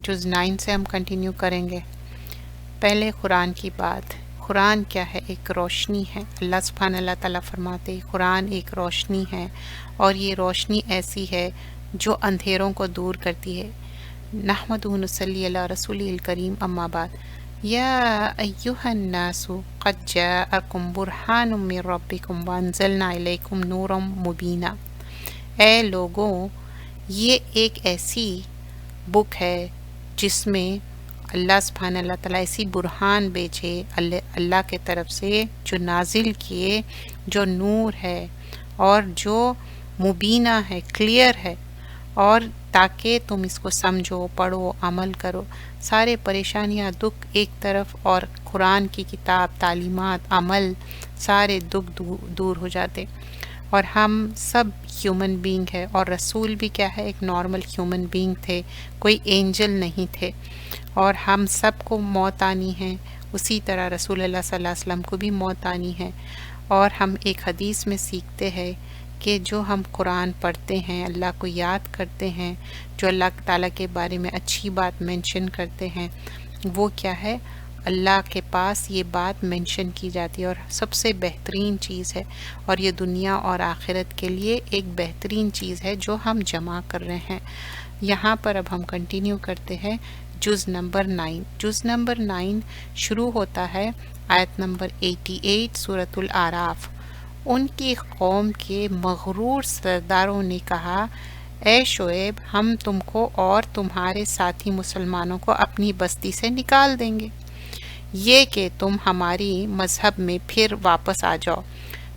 جز 9 سے ہم کنٹینیو کریں گے۔ پہلے قرآن کی بات۔ قرآن کیا ہے؟ ایک روشنی ہے۔ اللہ سبحانہ اللہ تعالیٰ فرماتے ہیں قرآن ایک روشنی ہے، اور یہ روشنی ایسی ہے جو اندھیروں کو دور کرتی ہے۔ نحمدہ و نصلی علی رسولہ الکریم، اما بعد۔ یا ایہا الناس قد جاءکم برہان من ربکم وانزلنا الیکم نورا مبینا۔ اے لوگوں، یہ ایک ایسی بک ہے جس میں اللہ سبحانہ اللہ تعالیٰ ایسی برہان بھیجے اللہ کے طرف سے، جو نازل کیے، جو نور ہے اور جو مبینہ ہے، کلیئر ہے، اور تاکہ تم اس کو سمجھو، پڑھو، عمل کرو۔ سارے پریشانیاں، دکھ ایک طرف، اور قرآن کی کتاب، تعلیمات، عمل، سارے دکھ دور ہو جاتے۔ اور ہم سب ہیومن بینگ ہے، اور رسول بھی کیا ہے؟ ایک نارمل ہیومن بینگ تھے، کوئی اینجل نہیں تھے، اور ہم سب کو موت آنی ہے۔ اسی طرح رسول اللہ صلی اللہ علیہ وسلم کو بھی موت آنی ہے۔ اور ہم ایک حدیث میں سیکھتے ہیں کہ جو ہم قرآن پڑھتے ہیں، اللہ کو یاد کرتے ہیں، جو اللہ تعالیٰ کے بارے میں اچھی بات مینشن کرتے ہیں، وہ کیا ہے؟ اللہ کے پاس یہ بات مینشن کی جاتی ہے، اور سب سے بہترین چیز ہے، اور یہ دنیا اور آخرت کے لیے ایک بہترین چیز ہے جو ہم جمع کر رہے ہیں۔ یہاں پر اب ہم کنٹینیو کرتے ہیں جز نمبر 9۔ جز نمبر 9 شروع ہوتا ہے آیت نمبر 88 سورۃ الاعراف۔ ان کی قوم کے مغرور سرداروں نے کہا، اے شعیب، ہم تم کو اور تمہارے ساتھی مسلمانوں کو اپنی بستی سے نکال دیں گے، یہ کہ تم ہماری مذہب میں پھر واپس آ جاؤ۔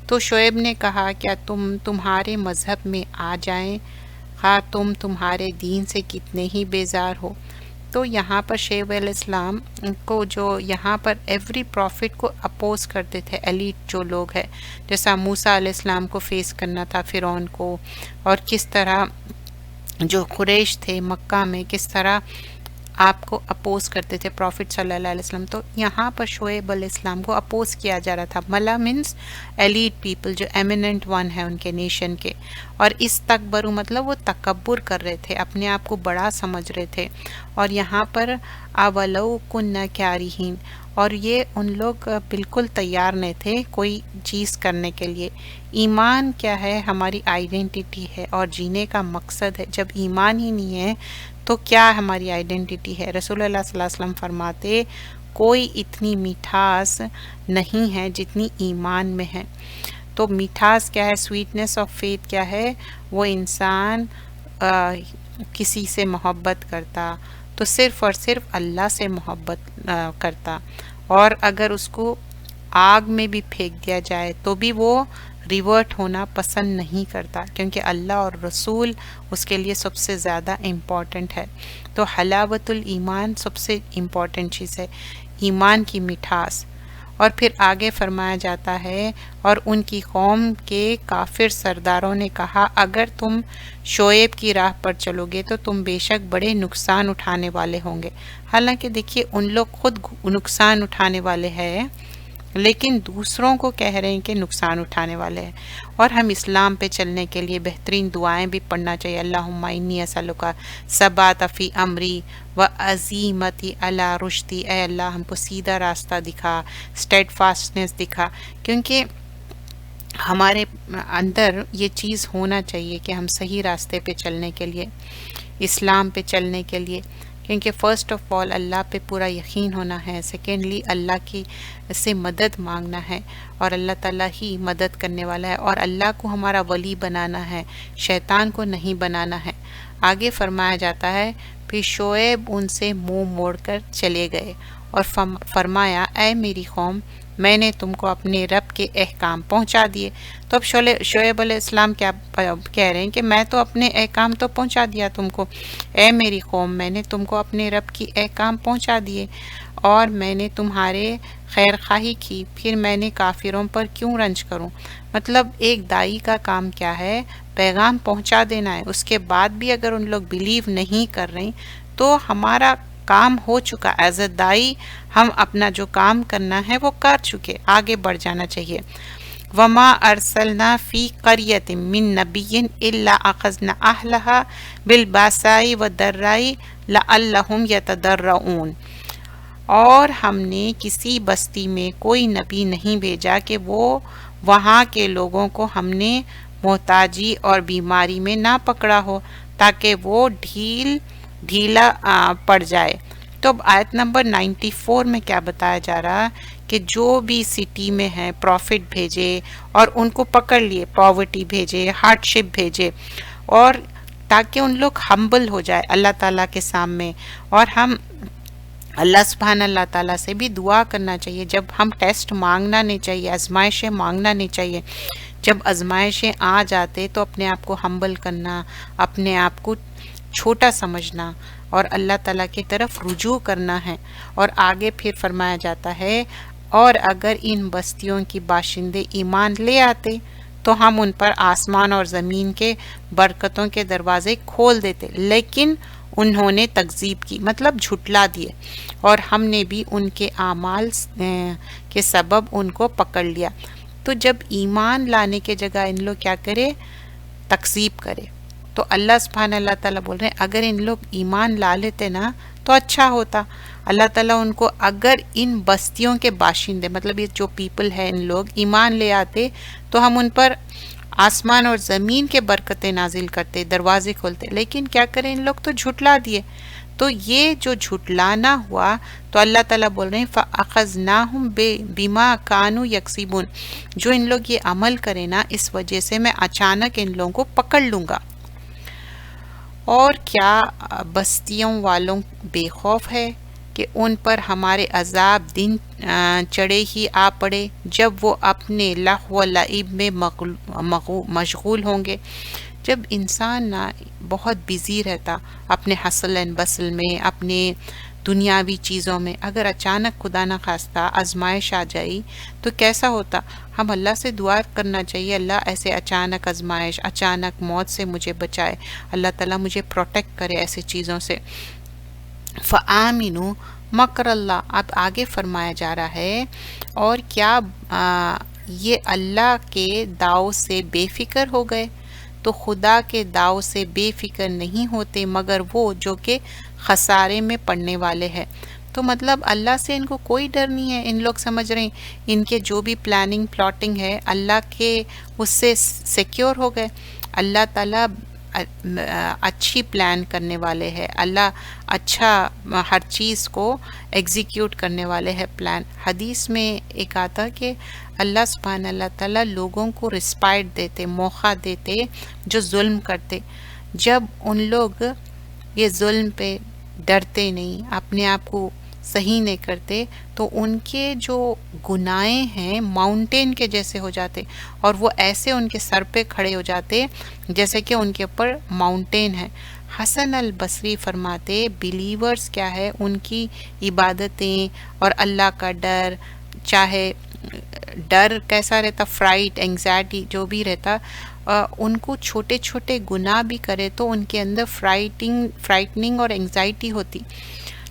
تو شعیب نے کہا، کیا تم تمہارے مذہب میں آ جائیں، خواہ تم تمہارے دین سے کتنے ہی بیزار ہو۔ تو یہاں پر شعیب علیہ السلام کو، جو یہاں پر ایوری پروفٹ کو اپوز کرتے تھے، ایلیٹ جو لوگ ہیں، جیسا موسیٰ علیہ السلام کو فیس کرنا تھا فرعون کو، اور کس طرح جو قریش تھے مکہ میں کس طرح آپ کو اپوز کرتے تھے پروفٹ صلی اللہ علیہ وسلم، تو یہاں پر شعیب علیہ السلام کو اپوز کیا جا رہا تھا۔ ملا مینس ایلیٹ پیپل، جو ایمیننٹ ون ہے ان کے نیشن کے، اور اس تکبرو مطلب وہ تکبر کر رہے تھے، اپنے آپ کو بڑا سمجھ رہے تھے۔ اور یہاں پر اولو کننا کارہین، اور یہ ان لوگ بالکل تیار نہیں تھے کوئی چیز کرنے کے لیے۔ ایمان کیا ہے؟ ہماری آئیڈینٹی ہے اور جینے کا مقصد ہے۔ جب ایمان ہی نہیں ہے تو کیا ہماری آئیڈینٹی ہے؟ رسول اللہ صلی اللہ علیہ وسلم فرماتے، کوئی اتنی میٹھاس نہیں ہے جتنی ایمان میں ہے۔ تو میٹھاس کیا ہے؟ سویٹنس آف فیتھ کیا ہے؟ وہ انسان کسی سے محبت کرتا تو صرف اور صرف اللہ سے محبت کرتا، اور اگر اس کو آگ میں بھی پھینک دیا جائے تو بھی وہ ریورٹ ہونا پسند نہیں کرتا، کیونکہ اللہ اور رسول اس کے لیے سب سے زیادہ امپورٹنٹ ہے۔ تو حلاوت الایمان سب سے امپورٹنٹ چیز ہے، ایمان کی مٹھاس۔ اور پھر آگے فرمایا جاتا ہے، اور ان کی قوم کے کافر سرداروں نے کہا، اگر تم شعیب کی راہ پر چلو گے تو تم بے شک بڑے نقصان اٹھانے والے ہوں گے۔ حالانکہ دیکھیے ان لوگ خود نقصان اٹھانے والے ہیں، لیکن دوسروں کو کہہ رہے ہیں کہ نقصان اٹھانے والے ہیں۔ اور ہم اسلام پہ چلنے کے لیے بہترین دعائیں بھی پڑھنا چاہیے۔ اللہم انی اسألک ثبات فی امری و عزیمتی علی رشدی، اے اللہ ہم کو سیدھا راستہ دکھا، اسٹیڈ فاسٹنس دکھا، کیونکہ ہمارے اندر یہ چیز ہونا چاہیے کہ ہم صحیح راستے پہ چلنے کے لیے، اسلام پہ چلنے کے لیے، کیونکہ فرسٹ آف آل اللہ پہ پورا یقین ہونا ہے، سیکنڈلی اللہ کی سے مدد مانگنا ہے، اور اللہ تعالیٰ ہی مدد کرنے والا ہے، اور اللہ کو ہمارا ولی بنانا ہے، شیطان کو نہیں بنانا ہے۔ آگے فرمایا جاتا ہے، پھر شعیب ان سے منہ موڑ کر چلے گئے اور فرمایا، اے میری قوم، میں نے تم کو اپنے رب کے احکام پہنچا دیے۔ تو اب شعیب علیہ السلام کیا کہہ رہے ہیں کہ میں تو اپنے احکام تو پہنچا دیا تم کو، اے میری قوم، میں نے تم کو اپنے رب کی احکام پہنچا دیے، اور میں نے تمہارے خیر خواہی کی، پھر میں نے کافروں پر کیوں رنج کروں؟ مطلب ایک دائی کا کام کیا ہے؟ پیغام پہنچا دینا ہے، اس کے بعد بھی اگر ان لوگ بلیو نہیں کر رہے تو ہمارا کام ہو چکا، ایز اے دائی ہم اپنا جو کام کرنا ہے وہ کر چکے، آگے بڑھ جانا چاہیے۔ وما ارسلنا فی قریۃ من نبی الا اخذنا اہلها بالباساء والضراء لعلہم یتضرعون، اور ہم نے کسی بستی میں کوئی نبی نہیں بھیجا کہ وہ وہاں کے لوگوں کو ہم نے محتاجی اور بیماری میں نہ پکڑا ہو تاکہ وہ ڈھیلا پڑ جائے۔ تو اب آیت نمبر 94 میں کیا بتایا جا رہا کہ جو بھی سٹی میں ہیں پروفٹ بھیجے اور ان کو پکڑ لیے، پاورٹی بھیجے، ہارڈ شپ بھیجے، اور تاکہ ان لوگ ہمبل ہو جائے اللہ تعالیٰ کے سامنے، اور ہم اللہ سبحانہ اللہ تعالیٰ سے بھی دعا کرنا چاہیے۔ جب ہم ٹیسٹ مانگنا نہیں چاہیے، آزمائشیں مانگنا نہیں چاہیے۔ جب آزمائشیں آ جاتے تو اپنے آپ کو ہمبل کرنا، اپنے آپ کو چھوٹا سمجھنا اور اللہ تعالیٰ کی طرف رجوع کرنا ہے۔ اور آگے پھر فرمایا جاتا ہے اور اگر ان بستیوں کی باشندے ایمان لے آتے تو ہم ان پر آسمان اور زمین کے برکتوں کے دروازے کھول دیتے، لیکن انہوں نے تکذیب کی، مطلب جھٹلا دیے، اور ہم نے بھی ان کے اعمال کے سبب ان کو پکڑ لیا۔ تو جب ایمان لانے کے جگہ ان لوگ کیا کرے؟ تکذیب کرے۔ تو اللہ سبحانہ اللہ تعالیٰ بول رہے ہیں اگر ان لوگ ایمان لا لیتے نا تو اچھا ہوتا۔ اللہ تعالیٰ ان کو اگر ان بستیوں کے باشندے، مطلب یہ جو پیپل ہے، ان لوگ ایمان لے آتے تو ہم ان پر آسمان اور زمین کے برکتیں نازل کرتے، دروازے کھولتے، لیکن کیا کریں ان لوگ تو جھٹلا دیے۔ تو یہ جو جھٹلانا ہوا تو اللہ تعالیٰ بول رہے ہیں فَأَخَذْنَاهُمْ بِمَا كَانُوا يَكْسِبُونَ، جو ان لوگ یہ عمل کریں نا اس وجہ سے میں اچانک ان لوگوں کو پکڑ لوں گا۔ اور کیا بستیوں والوں بے خوف ہے کہ ان پر ہمارے عذاب دن چڑھے ہی آ پڑے جب وہ اپنے لہو و لعب میں مشغول ہوں گے۔ جب انسان بہت بیزی رہتا اپنے حسل اینڈ بسل میں، اپنے دنیاوی چیزوں میں، اگر اچانک خدا نہ خواستہ آزمائش آ جائی تو کیسا ہوتا؟ ہم اللہ سے دعا کرنا چاہیے اللہ ایسے اچانک آزمائش، اچانک موت سے مجھے بچائے، اللہ تعالیٰ مجھے پروٹیکٹ کرے ایسی چیزوں سے۔ فَآمِنُوا مکر اللہ، اب آگے فرمایا جا رہا ہے اور کیا یہ اللہ کے داؤ سے بے فکر ہو گئے؟ تو خدا کے داؤ سے بے فکر نہیں ہوتے مگر وہ جو کہ خسارے میں پڑنے والے ہیں۔ تو مطلب اللہ سے ان کو کوئی ڈر نہیں ہے۔ ان لوگ سمجھ رہے ہیں ان کے جو بھی پلاننگ پلاٹنگ ہے اللہ کے اس سے سیکیور ہو گئے۔ اللہ تعالیٰ اچھی پلان کرنے والے ہیں، اللہ اچھا ہر چیز کو ایگزیکیوٹ کرنے والے ہیں پلان۔ حدیث میں ایک آتا کہ اللہ سبحانہ اللہ تعالیٰ لوگوں کو رسپائٹ دیتے، موقع دیتے جو ظلم کرتے۔ جب ان لوگ یہ ظلم پہ ڈرتے نہیں، اپنے آپ کو صحیح نہیں کرتے، تو ان کے جو گناہیں ہیں ماؤنٹین کے جیسے ہو جاتے، اور وہ ایسے ان کے سر پہ کھڑے ہو جاتے جیسے کہ ان کے اوپر ماؤنٹین ہے۔ حسن البصری فرماتے بلیورز کیا ہے، ان کی عبادتیں اور اللہ کا ڈر، چاہے ڈر کیسا رہتا، فرائٹ، انگزائٹی جو بھی رہتا، ان کو چھوٹے چھوٹے گناہ بھی کرے تو ان کے اندر فرائٹنگ اور انگزائٹی ہوتی۔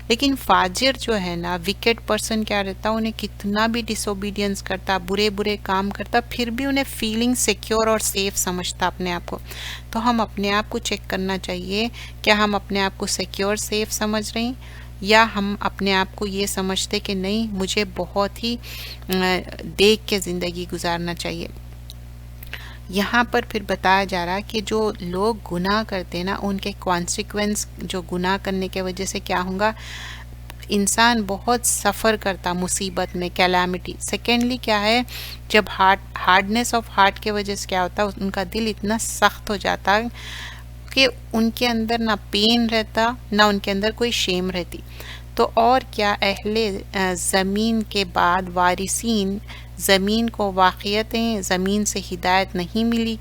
لیکن فاجر جو ہے نا، وکٹ پرسن کیا رہتا، انہیں کتنا بھی ڈس اوبیڈینس کرتا، برے برے کام کرتا، پھر بھی انہیں فیلنگ سیکیور اور سیف سمجھتا اپنے آپ کو۔ تو ہم اپنے آپ کو چیک کرنا چاہیے کیا ہم اپنے آپ کو سیکیور سیف سمجھ رہے ہیں، یا ہم اپنے آپ کو یہ سمجھتے کہ نہیں مجھے بہت ہی دیکھ کے زندگی گزارنا چاہیے۔ یہاں پر پھر بتایا جا رہا ہے کہ جو لوگ گناہ کرتے نا ان کے کانسیکوینس جو گناہ کرنے کی وجہ سے کیا ہوں گا، انسان بہت سفر کرتا مصیبت میں، کیلامیٹی۔ سیکنڈلی کیا ہے، جب ہارڈنیس آف ہارٹ کی وجہ سے کیا ہوتا، ان کا دل اتنا سخت ہو جاتا کہ ان کے اندر نہ پین رہتا نہ ان کے اندر کوئی شیم رہتی۔ تو اور کیا اہل زمین کے بعد وارثین زمین کو واقعتیں زمین سے ہدایت نہیں ملی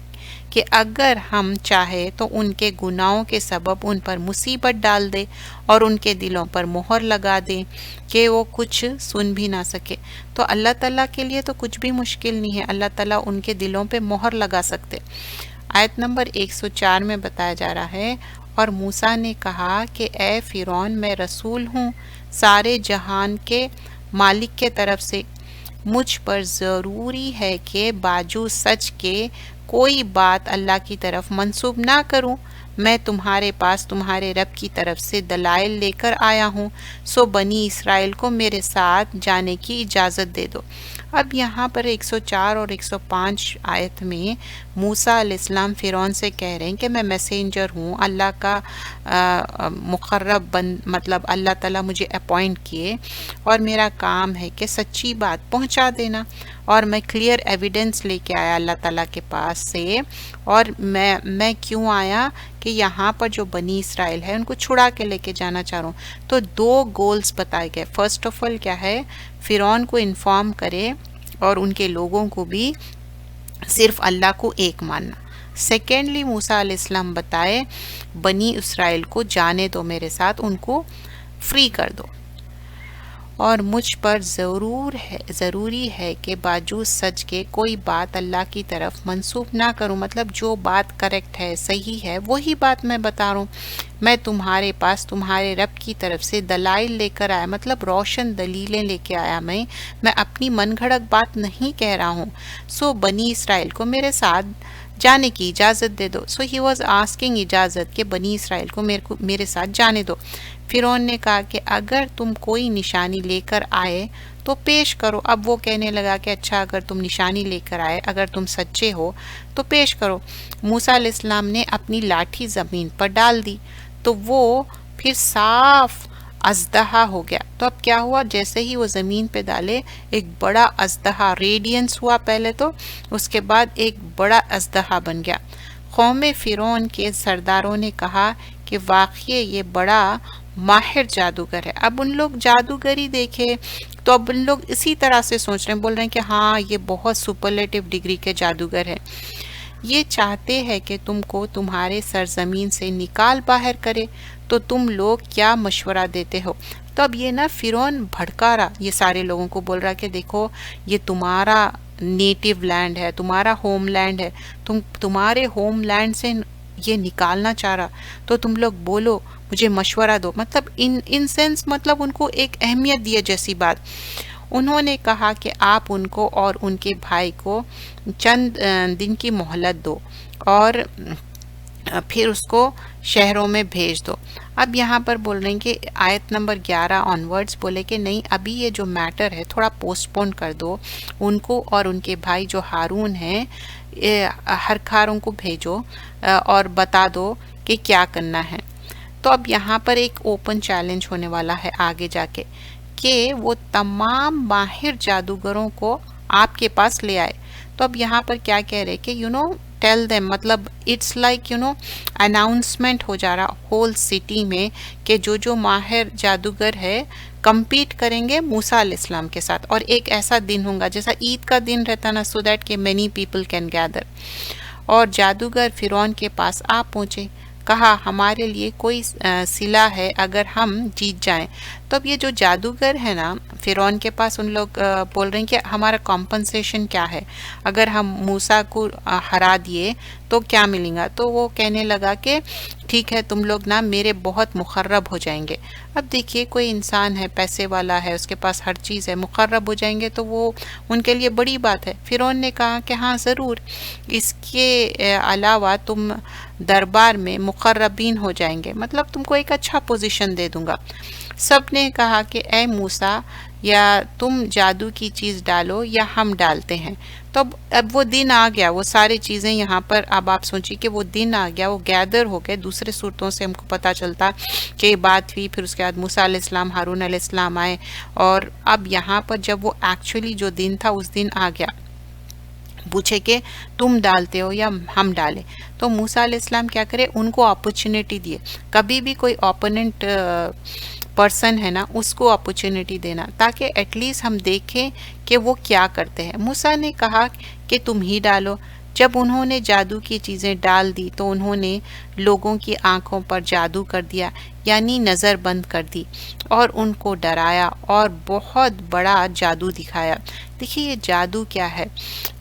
کہ اگر ہم چاہے تو ان کے گناہوں کے سبب ان پر مصیبت ڈال دے اور ان کے دلوں پر مہر لگا دے کہ وہ کچھ سن بھی نہ سکے۔ تو اللہ تعالیٰ کے لیے تو کچھ بھی مشکل نہیں ہے، اللہ تعالیٰ ان کے دلوں پہ مہر لگا سکتے۔ آیت نمبر 104 میں بتایا جا رہا ہے اور موسیٰ نے کہا کہ اے فرعون میں رسول ہوں سارے جہان کے مالک کے طرف سے، مجھ پر ضروری ہے کہ باجو سچ کے کوئی بات اللہ کی طرف منسوب نہ کروں میں تمہارے پاس تمہارے رب کی طرف سے دلائل لے کر آیا ہوں، سو بنی اسرائیل کو میرے ساتھ جانے کی اجازت دے دو۔ اب یہاں پر 104 اور 105 آیت میں موسیٰ علیہ السلام فرعون سے کہہ رہے ہیں کہ میں میسنجر ہوں، اللہ کا مقرب مطلب اللہ تعالیٰ مجھے اپوائنٹ کیے، اور میرا کام ہے کہ سچی بات پہنچا دینا، اور میں کلیئر ایویڈنس لے کے آیا اللہ تعالیٰ کے پاس سے۔ اور میں کیوں آیا کہ یہاں پر جو بنی اسرائیل ہے ان کو چھڑا کے لے کے جانا چاہ رہا ہوں۔ تو دو گولز بتائے گئے۔ فرسٹ آف آل کیا ہے، فرعون کو انفارم کرے اور ان کے لوگوں کو بھی صرف اللہ کو ایک ماننا۔ سیکنڈلی موسیٰ علیہ السلام بتائے بنی اسرائیل کو جانے دو میرے ساتھ، ان کو فری کر دو، اور مجھ پر ضروری ہے کہ باوجود سچ کے کوئی بات اللہ کی طرف منسوب نہ کروں، مطلب جو بات کریکٹ ہے، صحیح ہے، وہی بات میں بتا رہا ہوں۔ میں تمہارے پاس تمہارے رب کی طرف سے دلائل لے کر آیا، مطلب روشن دلیلیں لے کے آیا، میں اپنی من گھڑت بات نہیں کہہ رہا ہوں۔ سو بنی اسرائیل کو میرے ساتھ جانے کی اجازت دے دو۔ سو ہی واز آسکنگ اجازت کہ بنی اسرائیل کو میرے ساتھ جانے دو۔ فرعون نے کہا کہ اگر تم کوئی نشانی لے کر آئے تو پیش کرو۔ اب وہ کہنے لگا کہ اچھا اگر تم نشانی لے کر آئے، اگر تم سچے ہو تو پیش کرو۔ موسیٰ علیہ السلام نے اپنی لاٹھی زمین پر ڈال دی تو وہ پھر صاف اژدہا ہو گیا۔ تو اب کیا ہوا، جیسے ہی وہ زمین پہ ڈالے ایک بڑا اژدہا، ریڈینس ہوا پہلے تو، اس کے بعد ایک بڑا اژدہا بن گیا۔ قوم فرعون کے سرداروں نے کہا کہ واقعی یہ بڑا ماہر جادوگر ہے۔ اب ان لوگ جادوگری دیکھے تو اب ان لوگ اسی طرح سے سوچ رہے ہیں، بول رہے ہیں کہ ہاں یہ بہت سپرلیٹو ڈگری کے جادوگر ہے، یہ چاہتے ہیں کہ تم کو تمہارے سرزمین سے نکال باہر کرے، تو تم لوگ کیا مشورہ دیتے ہو؟ تو اب یہ نا فرعون بھڑکا رہا، یہ سارے لوگوں کو بول رہا کہ دیکھو یہ تمہارا نیٹیو لینڈ ہے، تمہارا ہوم لینڈ ہے، تمہارے ہوم لینڈ سے یہ نکالنا چاہ رہا، تو تم لوگ بولو، مجھے مشورہ دو۔ مطلب ان سینس مطلب ان کو ایک اہمیت دیے جیسی بات۔ انہوں نے کہا کہ آپ ان کو اور ان کے بھائی کو چند دن کی مہلت دو اور پھر اس کو شہروں میں بھیج دو۔ اب یہاں پر بول رہے ہیں کہ آیت نمبر 11 آنورڈز بولے کہ نہیں، ابھی یہ جو میٹر ہے تھوڑا پوسٹ پون کر دو، ان کو اور ان کے بھائی جو ہارون ہیں ہر کھاروں کو بھیجو اور بتا دو کہ کیا کرنا ہے۔ تو اب یہاں پر ایک اوپن چیلنج ہونے والا ہے آگے جا کے کہ وہ تمام ماہر جادوگروں کو آپ کے پاس لے آئے۔ تو اب یہاں پر کیا کہہ رہے کہ ٹیل دیم، مطلب اٹس لائک اناؤنسمنٹ ہو جا رہا ہول سٹی میں کہ جو ماہر جادوگر ہے کمپیٹ کریں گے موسیٰ علیہ السلام کے ساتھ، اور ایک ایسا دن ہوگا جیسا عید کا دن رہتا نا، سو دیٹ کہ مینی پیپل کین گیدر۔ اور جادوگر فرعون کے پاس آ پہنچے، کہا ہمارے لیے کوئی صلہ ہے اگر ہم جیت جائیں۔ تو اب یہ جو جادوگر ہے نا فرعون کے پاس، ان لوگ بول رہے ہیں کہ ہمارا کمپنسیشن کیا ہے، اگر ہم موسیٰ کو ہرا دیے تو کیا ملیں گا؟ تو وہ کہنے لگا کہ ٹھیک ہے تم لوگ نا میرے بہت مقرب ہو جائیں گے۔ اب دیکھیے کوئی انسان ہے، پیسے والا ہے، اس کے پاس ہر چیز ہے، مقرب ہو جائیں گے تو وہ ان کے لیے بڑی بات ہے۔ فرعون نے کہا کہ ہاں ضرور، اس کے علاوہ تم دربار میں مقربین ہو جائیں گے، مطلب تم کو ایک اچھا پوزیشن دے دوں گا۔ سب نے کہا کہ اے موسیٰ، یا تم جادو کی چیز ڈالو یا ہم ڈالتے ہیں۔ تو اب وہ دن آ گیا، وہ ساری چیزیں یہاں پر اب آپ سوچیے کہ وہ دن آ گیا، وہ گیدر ہو گئے۔ دوسرے صورتوں سے ہم کو پتہ چلتا کہ یہ بات ہوئی، پھر اس کے بعد موسیٰ علیہ السلام، ہارون علیہ السلام آئے، اور اب یہاں پر جب وہ ایکچولی جو دن تھا اس دن آ گیا، پوچھے کہ تم ڈالتے ہو یا ہم ڈالیں۔ تو موسیٰ علیہ السلام کیا کرے، ان کو اپرچونٹی دیے۔ کبھی بھی کوئی اوپوننٹ پرسن ہے نا، اس کو اپرچونٹی دینا تاکہ ایٹ لیسٹ ہم دیکھیں کہ وہ کیا کرتے ہیں۔ موسیٰ نے کہا کہ تم ہی ڈالو۔ جب انہوں نے جادو کی چیزیں ڈال دی تو انہوں نے لوگوں کی آنکھوں پر جادو کر دیا، یعنی نظر بند کر دی، اور ان کو ڈرایا اور بہت بڑا جادو دکھایا۔ دیکھیے یہ جادو کیا ہے،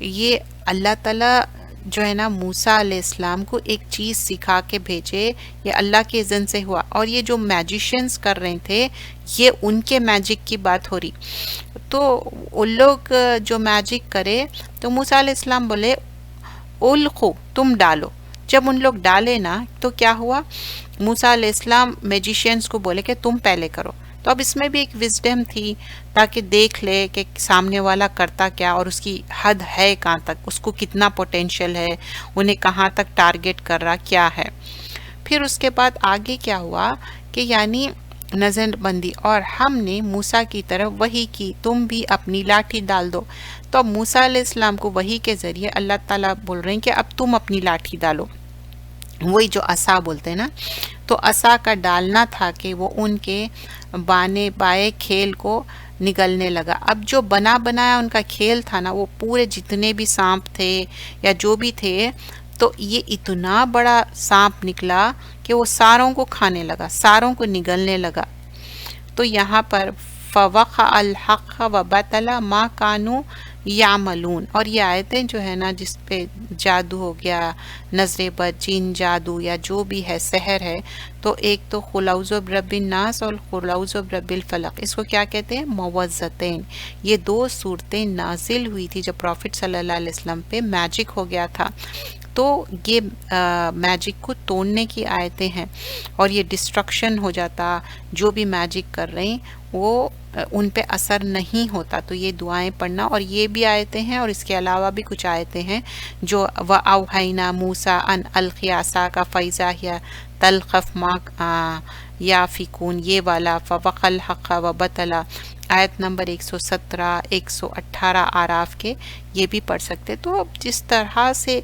یہ اللہ تعالیٰ جو ہے نا موسیٰ علیہ السلام کو ایک چیز سکھا کے بھیجے، یہ اللہ کے اذن سے ہوا، اور یہ جو میجیشینز کر رہے تھے یہ ان کے میجک کی بات ہو رہی۔ تو ان لوگ جو میجک کرے تو موسیٰ علیہ السلام بولے القو، تم ڈالو۔ جب ان لوگ ڈالے نا تو کیا ہوا، موسیٰ علیہ السلام میجیشینز کو بولے کہ تم پہلے کرو. تو اب اس میں بھی ایک وزڈم تھی تاکہ دیکھ لے کہ سامنے والا کرتا کیا اور اس کی حد ہے کہاں تک، اس کو کتنا پوٹینشیل ہے، انہیں کہاں تک ٹارگٹ کر رہا کیا ہے. پھر اس کے بعد آگے کیا ہوا کہ یعنی نظر بندی، اور ہم نے موسیٰ کی طرف وحی کی تم بھی اپنی لاٹھی ڈال دو. تو اب موسیٰ علیہ السلام کو وحی کے ذریعے اللہ تعالیٰ بول رہے ہیں کہ اب تم اپنی لاٹھی ڈالو، وہی جو عصا بولتے ہیں نا. تو عصا کا ڈالنا تھا کہ وہ ان کے بانے بائیں کھیل کو نگلنے لگا. اب جو بنا بنایا ان کا کھیل تھا نا، وہ پورے جتنے بھی سانپ تھے یا جو بھی تھے، تو یہ اتنا بڑا سانپ نکلا کہ وہ ساروں کو کھانے لگا، ساروں کو نگلنے لگا. تو یہاں پر فوقع الحق وبطل ما کانوا یعملون، اور یہ آیتیں جو ہے نا جس پہ جادو ہو گیا، نظر بد، جن جادو یا جو بھی ہے سحر ہے، تو ایک تو قل اعوذ برب الناس اور قل اعوذ برب الفلق، اس کو کیا کہتے ہیں، موعظتین. یہ دو صورتیں نازل ہوئی تھی جب پروفٹ صلی اللہ علیہ وسلم پہ میجک ہو گیا تھا. تو یہ میجک کو توڑنے کی آیتیں ہیں، اور یہ ڈسٹرکشن ہو جاتا، جو بھی میجک کر رہے ہیں وہ ان پہ اثر نہیں ہوتا. تو یہ دعائیں پڑھنا، اور یہ بھی آیتیں ہیں، اور اس کے علاوہ بھی کچھ آیتیں ہیں جو وَأَوْحَيْنَا مُوسَىٰ أَنْ أَلْقِ عَصَاكَ فَإِذَا هِيَ تَلْقَفُ مَا يَأْفِكُونَ، یہ والا فَوَقَعَ الْحَقَّ وَبَطَلَ، آیت نمبر 117 118 آراف کے، یہ بھی پڑھ سکتے. تو اب جس طرح سے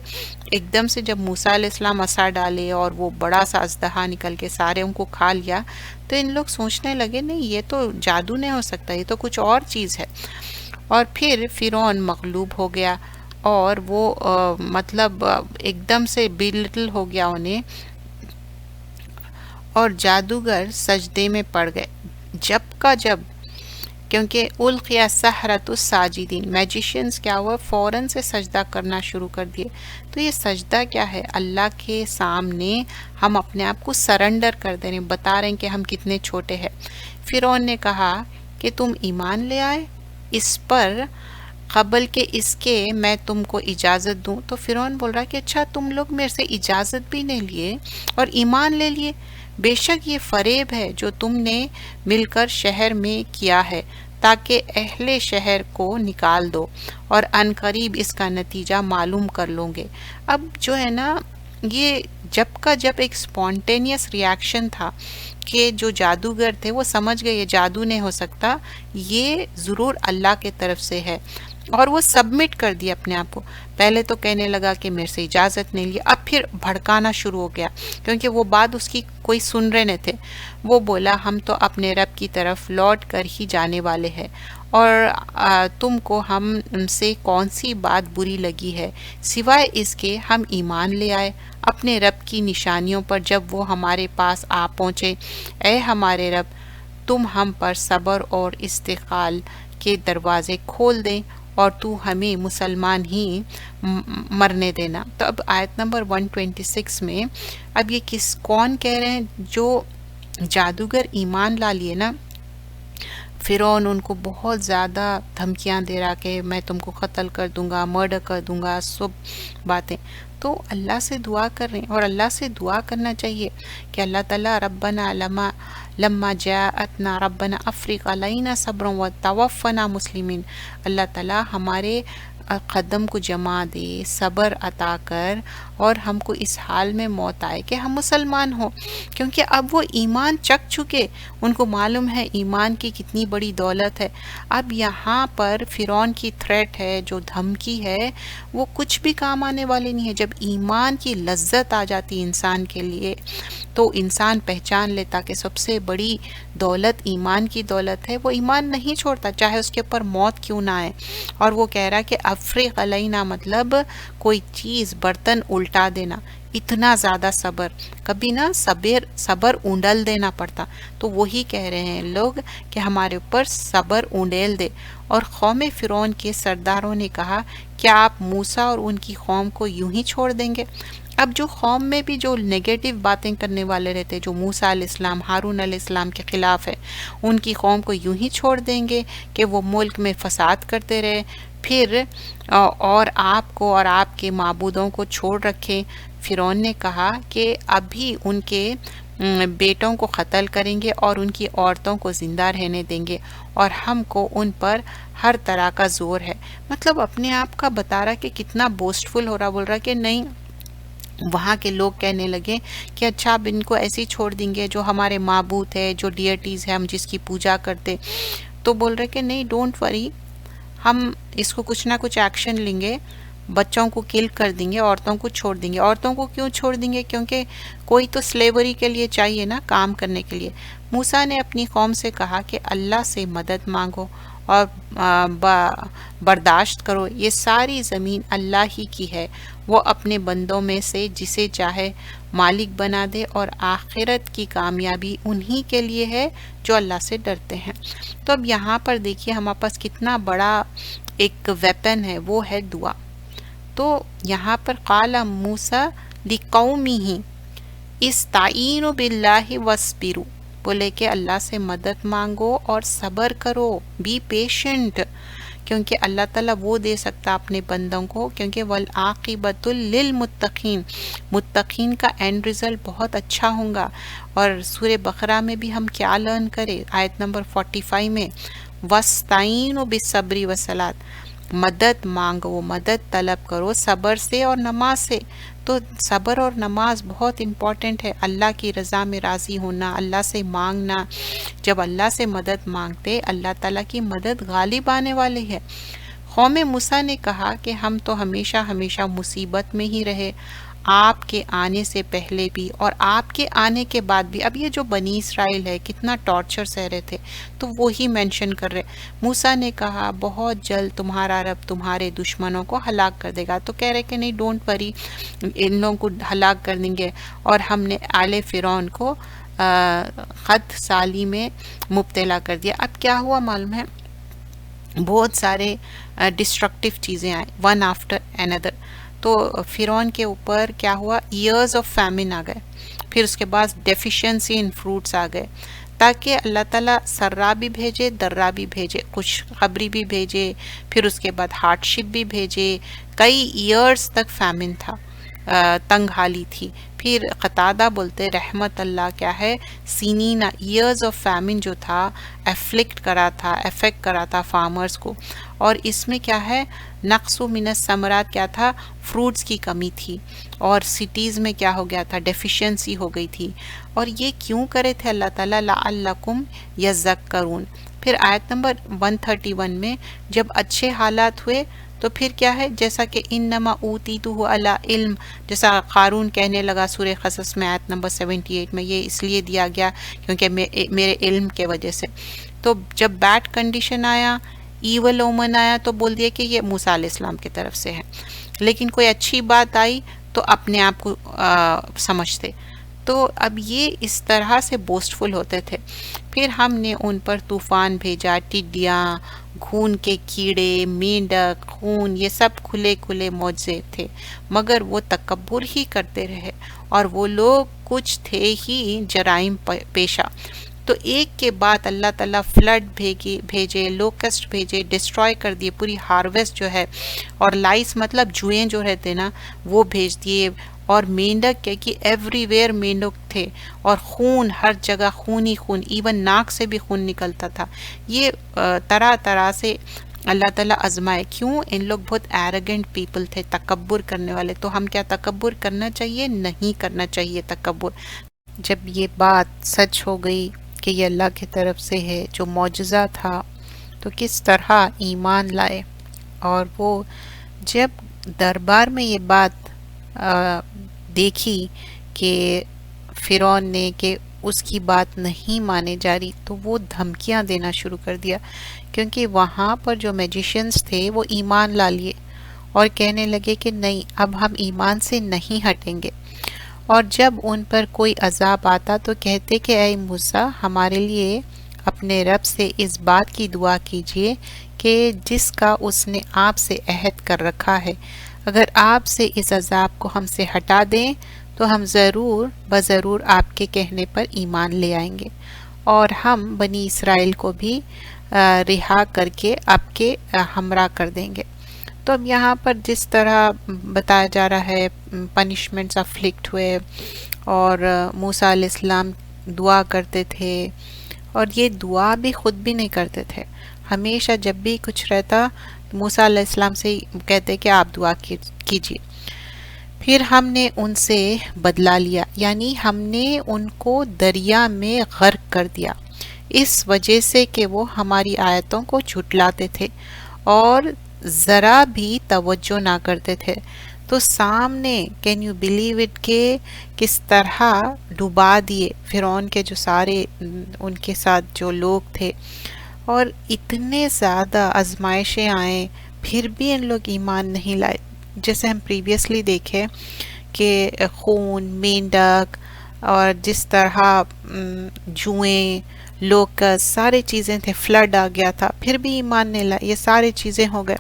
ایک دم سے جب موسیٰ علیہ السلام عصا ڈالے اور وہ بڑا سا اژدہا نکل کے سارے ان کو کھا لیا، تو ان لوگ سوچنے لگے نہیں یہ تو جادو نہیں ہو سکتا، یہ تو کچھ اور چیز ہے. اور پھر فرعون مغلوب ہو گیا، اور وہ مطلب ایک دم سے بلٹل ہو گیا انہیں، اور جادوگر سجدے میں پڑ گئے جب کا جب، کیونکہ القی السحرۃ الساجدین، میجیشینز کیا ہوا فوراً سے سجدہ کرنا شروع کر دیے. تو یہ سجدہ کیا ہے، اللہ کے سامنے ہم اپنے آپ کو سرنڈر کر دے رہے ہیں، بتا رہے ہیں کہ ہم کتنے چھوٹے ہیں. فرعون نے کہا کہ تم ایمان لے آئے اس پر قبل کہ اس کے میں تم کو اجازت دوں. تو فرعون بول رہا کہ اچھا تم لوگ میرے سے اجازت بھی نہیں لیے اور ایمان لے لیے، بے شک یہ فریب ہے جو تم نے مل کر شہر میں کیا ہے تاکہ اہل شہر کو نکال دو، اور ان قریب اس کا نتیجہ معلوم کر لوں گے. اب جو ہے نا یہ جب کا جب ایک سپونٹینیس ریاکشن تھا کہ جو جادوگر تھے وہ سمجھ گئے یہ جادو نہیں ہو سکتا، یہ ضرور اللہ کے طرف سے ہے، اور وہ سبمٹ کر دیا اپنے آپ کو. پہلے تو کہنے لگا کہ میرے سے اجازت نہیں لی، اب پھر بھڑکانا شروع ہو گیا کیونکہ وہ بات اس کی کوئی سن رہے نہیں تھے. وہ بولا ہم تو اپنے رب کی طرف لوٹ کر ہی جانے والے ہیں، اور تم کو ہم سے کون سی بات بری لگی ہے سوائے اس کے ہم ایمان لے آئے اپنے رب کی نشانیوں پر جب وہ ہمارے پاس آ پہنچے. اے ہمارے رب تم ہم پر صبر اور استقال کے دروازے کھول دیں اور تو ہمیں مسلمان ہی مرنے دینا. تو اب آیت نمبر 126 میں اب یہ کون کہہ رہے ہیں، جو جادوگر ایمان لا لیے نا، فرعون ان کو بہت زیادہ دھمکیاں دے رہا کہ میں تم کو قتل کر دوں گا، مرڈر کر دوں گا، سب باتیں. تو اللہ سے دعا کر رہے ہیں، اور اللہ سے دعا کرنا چاہیے کہ اللہ تعالیٰ ربنا لما جاءتنا ربنا افرغ علینا صبرا وتوفنا مسلمین، اللہ تعالیٰ ہمارے قدم کو جما دے، صبر عطا کر، اور ہم کو اس حال میں موت آئے کہ ہم مسلمان ہوں. کیونکہ اب وہ ایمان چکھ چکے، ان کو معلوم ہے ایمان کی کتنی بڑی دولت ہے. اب یہاں پر فرعون کی تھریٹ ہے، جو دھمکی ہے، وہ کچھ بھی کام آنے والی نہیں ہے. جب ایمان کی لذت آ جاتی انسان کے لیے تو انسان پہچان لیتا کہ سب سے بڑی دولت ایمان کی دولت ہے. وہ ایمان نہیں چھوڑتا چاہے اس کے اوپر موت کیوں نہ آئے. اور وہ کہہ رہا کہ افریق علینا مطلب کوئی چیز برتن الٹا دینا، اتنا زیادہ صبر، کبھی نہ صبر اونڈل دینا پڑتا. تو وہی کہہ رہے ہیں لوگ کہ ہمارے اوپر صبر اونڈیل دے. اور قوم فرعون کے سرداروں نے کہا کیا آپ موسیٰ اور ان کی قوم کو یوں ہی چھوڑ دیں گے؟ اب جو قوم میں بھی جو نیگیٹو باتیں کرنے والے رہتے، جو موسیٰ علیہ السلام، ہارون علیہ السلام کے خلاف ہے، ان کی قوم کو یوں ہی چھوڑ دیں گے کہ وہ ملک میں فساد کرتے رہے، پھر اور آپ کو اور آپ کے معبودوں کو چھوڑ رکھیں، فرعون نے کہا کہ ابھی ان کے بیٹوں کو قتل کریں گے اور ان کی عورتوں کو زندہ رہنے دیں گے اور ہم کو ان پر ہر طرح کا زور ہے. مطلب اپنے آپ کا بتا رہا کہ کتنا بوسٹفل ہو رہا، بول رہا کہ نہیں. وہاں کے لوگ کہنے لگے کہ اچھا اب ان کو ایسے ہی چھوڑ دیں گے، جو ہمارے معبود ہے، جو ڈیٹیز ہے، ہم جس کی پوجا کرتے. تو بول رہے کہ نہیں، ڈونٹ وری، ہم اس کو کچھ نہ کچھ ایکشن لیں گے، بچوں کو کل کر دیں گے، عورتوں کو چھوڑ دیں گے. عورتوں کو کیوں چھوڑ دیں گے؟ کیونکہ کوئی تو سلیوری کے لیے چاہیے نا، کام کرنے کے لیے. موسیٰ نے اپنی قوم سے کہا کہ اللہ سے مدد مانگو اور برداشت کرو، یہ ساری زمین اللہ ہی کی ہے، وہ اپنے بندوں میں سے جسے چاہے مالک بنا دے، اور آخرت کی کامیابی انہی کے لیے ہے جو اللہ سے ڈرتے ہیں. تو اب یہاں پر دیکھیے ہمارے پاس کتنا بڑا ایک ویپن ہے، وہ ہے دعا. تو یہاں پر قال موسیٰ لقومہ استعینوا باللہ واصبروا، بولے کہ اللہ سے مدد مانگو اور صبر کرو، بی پیشنٹ، کیونکہ اللہ تعالیٰ وہ دے سکتا اپنے بندوں کو، کیونکہ والعاقبۃ للمتقین، متقین کا اینڈ رزلٹ بہت اچھا ہوگا. اور سورہ بقرہ میں بھی ہم کیا لرن کرے، آیت نمبر 45 میں وَاسْتَعِینُوا بِالصَّبْرِ وَالصَّلَاةِ، مدد مانگو، مدد طلب کرو صبر سے اور نماز سے. تو صبر اور نماز بہت امپورٹنٹ ہے، اللہ کی رضا میں راضی ہونا، اللہ سے مانگنا. جب اللہ سے مدد مانگتے اللہ تعالیٰ کی مدد غالب آنے والی ہے. قوم موسیٰ نے کہا کہ ہم تو ہمیشہ ہمیشہ مصیبت میں ہی رہے، آپ کے آنے سے پہلے بھی اور آپ کے آنے کے بعد بھی. اب یہ جو بنی اسرائیل ہے کتنا ٹارچر سہ رہے تھے، تو وہی مینشن کر رہے. موسیٰ نے کہا بہت جلد تمہارا رب تمہارے دشمنوں کو ہلاک کر دے گا. تو کہہ رہے کہ نہیں، ڈونٹ وری، ان لوگوں کو ہلاک کر دیں گے. اور ہم نے آل فرعون کو خط سالی میں مبتلا کر دیا. اب کیا ہوا معلوم ہے، بہت سارے ڈسٹرکٹیو چیزیں آئیں ون آفٹر اندر. تو فرعون کے اوپر کیا ہوا، ایئرز آف فیمن آ گئے، پھر اس کے بعد ڈیفیشنسی ان فروٹس آ گئے، تاکہ اللہ تعالیٰ سرا بھی بھیجے، درا بھی بھیجے، خوشخبری بھی بھیجے، پھر اس کے بعد ہارڈ شپ بھی بھیجے. کئی ایئرز تک فیمن تھا، تنگ حالی تھی. پھر قتادہ بولتے رحمت اللہ کیا ہے، سینینا، ایئرز آف فیمن جو تھا افیکٹ کرا تھا فارمرز کو. اور اس میں کیا ہے، نقص من الثمرات کیا تھا، فروٹس کی کمی تھی، اور سٹیز میں کیا ہو گیا تھا، ڈیفیشنسی ہو گئی تھی. اور یہ کیوں کرے تھے اللہ تعالیٰ، لعلکم یذکرون. پھر آیت نمبر 131 میں جب اچھے حالات ہوئے تو پھر کیا ہے، جیسا کہ انما اوتیتہ علی علم، جیسا قارون کہنے لگا سورہ قصص میں آیت نمبر 78 میں، یہ اس لیے دیا گیا کیونکہ میرے علم کے وجہ سے. تو جب بیڈ کنڈیشن آیا، ایول اومن آیا، تو بول دیا کہ یہ موسیٰ علیہ السلام کی طرف سے ہے. لیکن کوئی اچھی بات آئی تو اپنے آپ کو سمجھتے. تو اب یہ اس طرح سے بوسٹفل ہوتے تھے. پھر ہم نے ان پر طوفان بھیجا، ٹڈیاں، خون کے کیڑے، مینڈک، خون، یہ سب کھلے کھلے معجزے تھے، مگر وہ تکبر ہی کرتے رہے، اور وہ لوگ کچھ تھے ہی جرائم پیشہ. تو ایک کے بعد اللہ تعالیٰ فلڈ بھیجے، لوکسٹ بھیجے، ڈسٹروائے کر دیے پوری ہارویسٹ جو ہے، اور لائس مطلب جوئیں جو رہتے نا وہ بھیج دیے. اور مینڈک کیا کہ ایوری ویئر مینڈک تھے، اور خون ہر جگہ، خون ہی خون، ایون ناک سے بھی خون نکلتا تھا. یہ طرح طرح سے اللہ تعالیٰ آزمائے. کیوں؟ ان لوگ بہت ایروگنٹ پیپل تھے، تکبر کرنے والے. تو ہم کیا تکبر کرنا چاہیے؟ نہیں کرنا چاہیے تکبر. جب یہ بات سچ ہو گئی کہ یہ اللہ کی طرف سے ہے، جو معجزہ تھا، تو کس طرح ایمان لائے. اور وہ جب دربار میں یہ بات دیکھی کہ فرعون نے کہ اس کی بات نہیں مانے جا رہی، تو وہ دھمکیاں دینا شروع کر دیا. کیونکہ وہاں پر جو میجیشینز تھے وہ ایمان لا لیے اور کہنے لگے کہ نہیں، اب ہم ایمان سے نہیں ہٹیں گے. اور جب ان پر کوئی عذاب آتا تو کہتے کہ اے موسیٰ، ہمارے لیے اپنے رب سے اس بات کی دعا کیجئے کہ جس کا اس نے آپ سے عہد کر رکھا ہے، اگر آپ سے اس عذاب کو ہم سے ہٹا دیں تو ہم بضرور آپ کے کہنے پر ایمان لے آئیں گے، اور ہم بنی اسرائیل کو بھی رہا کر کے آپ کے ہمراہ کر دیں گے. تو اب یہاں پر جس طرح بتایا جا رہا ہے پنشمنٹس افلکٹ ہوئے، اور موسیٰ علیہ السلام دعا کرتے تھے، اور یہ دعا بھی خود بھی نہیں کرتے تھے، ہمیشہ جب بھی کچھ رہتا موسیٰ علیہ السلام سے کہتے کہ آپ دعا کیجیے. پھر ہم نے ان سے بدلہ لیا، یعنی ہم نے ان کو دریا میں غرق کر دیا، اس وجہ سے کہ وہ ہماری آیتوں کو جھٹلاتے تھے اور ذرا بھی توجہ نہ کرتے تھے. تو سامنے کین یو بلیو اٹ کہ کس طرح ڈبا دیے فرعون کے جو سارے ان کے ساتھ جو لوگ تھے، اور اتنے زیادہ آزمائشیں آئیں پھر بھی ان لوگ ایمان نہیں لائے. جیسے ہم پریویسلی دیکھے کہ خون، مینڈک، اور جس طرح جوئیں، لوکس، سارے چیزیں تھے، فلڈ آ گیا تھا، پھر بھی ایمان نہیں لائے. یہ سارے چیزیں ہو گئے،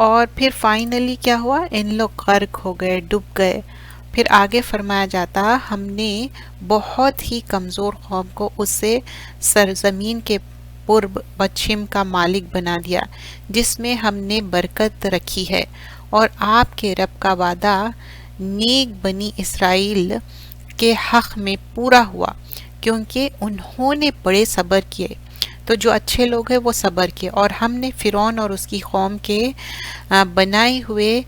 اور پھر فائنلی کیا ہوا، ان لوگ غرق ہو گئے، ڈوب گئے. پھر آگے فرمایا جاتا ہم نے بہت ہی کمزور قوم کو اس سے سرزمین کے پورب پچھم کا مالک بنا دیا، جس میں ہم نے برکت رکھی ہے، اور آپ کے رب کا وعدہ نیک بنی اسرائیل کے حق میں پورا ہوا، کیونکہ انہوں نے بڑے صبر کیے. تو جو اچھے لوگ ہیں وہ صبر کیے، اور ہم نے فرعون اور اس کی قوم کے بنائے ہوئے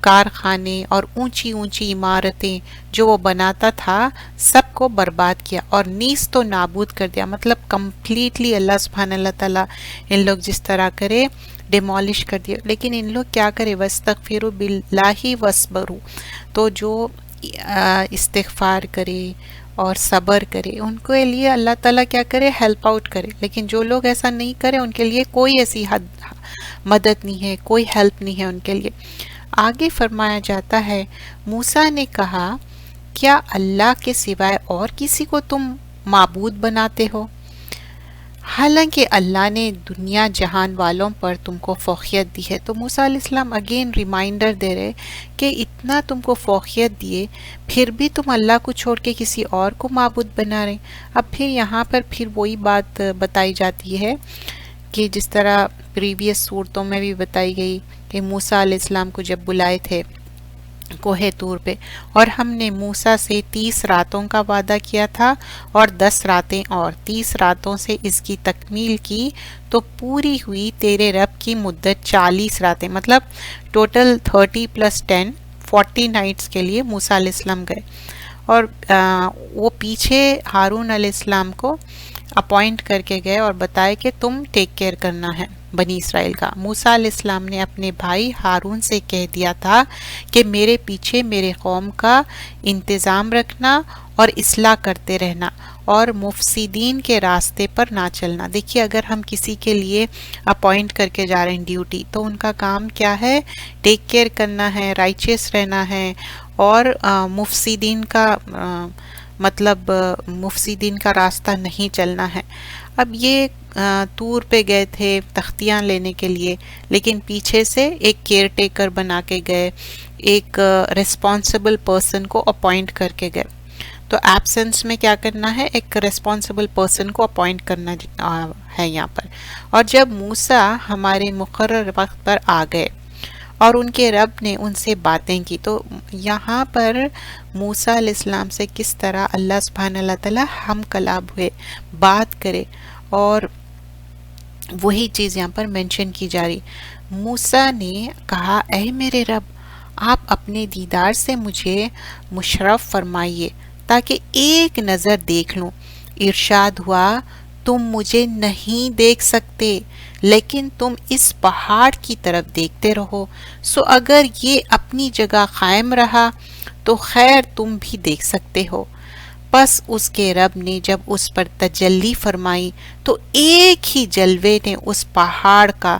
کارخانے اور اونچی اونچی عمارتیں جو وہ بناتا تھا سب کو برباد کیا اور نیز تو نابود کر دیا. مطلب کمپلیٹلی اللہ سبحانہ اللہ تعالیٰ ان لوگ جس طرح کرے ڈیمالش کر دیا. لیکن ان لوگ کیا کرے، وَاسْتَغْفِرُوا بِاللَّهِ وَاصْبِرُوا، تو جو استغفار کرے اور صبر کرے ان کے لیے اللہ تعالیٰ کیا کرے، ہیلپ آؤٹ کرے. لیکن جو لوگ ایسا نہیں کرے ان کے لیے کوئی ایسی مدد نہیں ہے، کوئی ہیلپ نہیں ہے ان کے لیے. آگے فرمایا جاتا ہے موسیٰ نے کہا کیا اللہ کے سوائے اور کسی کو تم معبود بناتے ہو؟ حالانکہ اللہ نے دنیا جہان والوں پر تم کو فوقیت دی ہے. تو موسیٰ علیہ السلام اگین ریمائنڈر دے رہے کہ اتنا تم کو فوقیت دیے پھر بھی تم اللہ کو چھوڑ کے کسی اور کو معبود بنا رہے. اب پھر یہاں پر پھر وہی بات بتائی جاتی ہے کہ جس طرح پریویس صورتوں میں بھی بتائی گئی کہ موسیٰ علیہ السلام کو جب بلائے تھے کوہ طور پہ، اور ہم نے موسیٰ سے 30 راتوں کا وعدہ کیا تھا اور 10 راتیں اور 30 راتوں سے اس کی تکمیل کی تو پوری ہوئی تیرے رب کی مدت 40 راتیں. مطلب ٹوٹل 30 + 10 40 نائٹس کے لیے موسیٰ علیہ السلام گئے، اور وہ پیچھے ہارون علیہ السلام کو اپوائنٹ کر کے گئے اور بتائے کہ تم ٹیک کیئر کرنا ہے بنی اسرائیل کا. موسیٰ علیہ السلام نے اپنے بھائی ہارون سے کہہ دیا تھا کہ میرے پیچھے میرے قوم کا انتظام رکھنا اور اصلاح کرتے رہنا اور مفسدین کے راستے پر نہ چلنا. دیکھیے اگر ہم کسی کے لیے اپوائنٹ کر کے جا رہے ہیں ڈیوٹی، تو ان کا کام کیا ہے، ٹیک کیئر کرنا ہے، رائچیس رہنا ہے، اور مفسدین کا مطلب مفسدین کا راستہ نہیں چلنا ہے. اب یہ طور پہ گئے تھے تختیاں لینے کے لیے، لیکن پیچھے سے ایک کیئر ٹیکر بنا کے گئے، ایک ریسپانسبل پرسن کو اپوائنٹ کر کے گئے. تو ایبسنس میں کیا کرنا ہے، ایک ریسپانسبل پرسن کو اپوائنٹ کرنا ہے یہاں پر. اور جب موسیٰ ہمارے مقرر وقت پر آ گئے اور ان کے رب نے ان سے باتیں کی، تو یہاں پر موسیٰ علیہ السلام سے کس طرح اللہ سبحانہ اللہ تعالیٰ ہم کلام ہوئے، بات کرے، اور وہی چیز یہاں پر مینشن کی جا رہی. موسیٰ نے کہا اے میرے رب، آپ اپنے دیدار سے مجھے مشرف فرمائیے تاکہ ایک نظر دیکھ لوں. ارشاد ہوا تم مجھے نہیں دیکھ سکتے لیکن تم اس پہاڑ کی طرف دیکھتے رہو، سو اگر یہ اپنی جگہ قائم رہا تو خیر تم بھی دیکھ سکتے ہو. پس اس کے رب نے جب اس پر تجلی فرمائی تو ایک ہی جلوے نے اس پہاڑ کا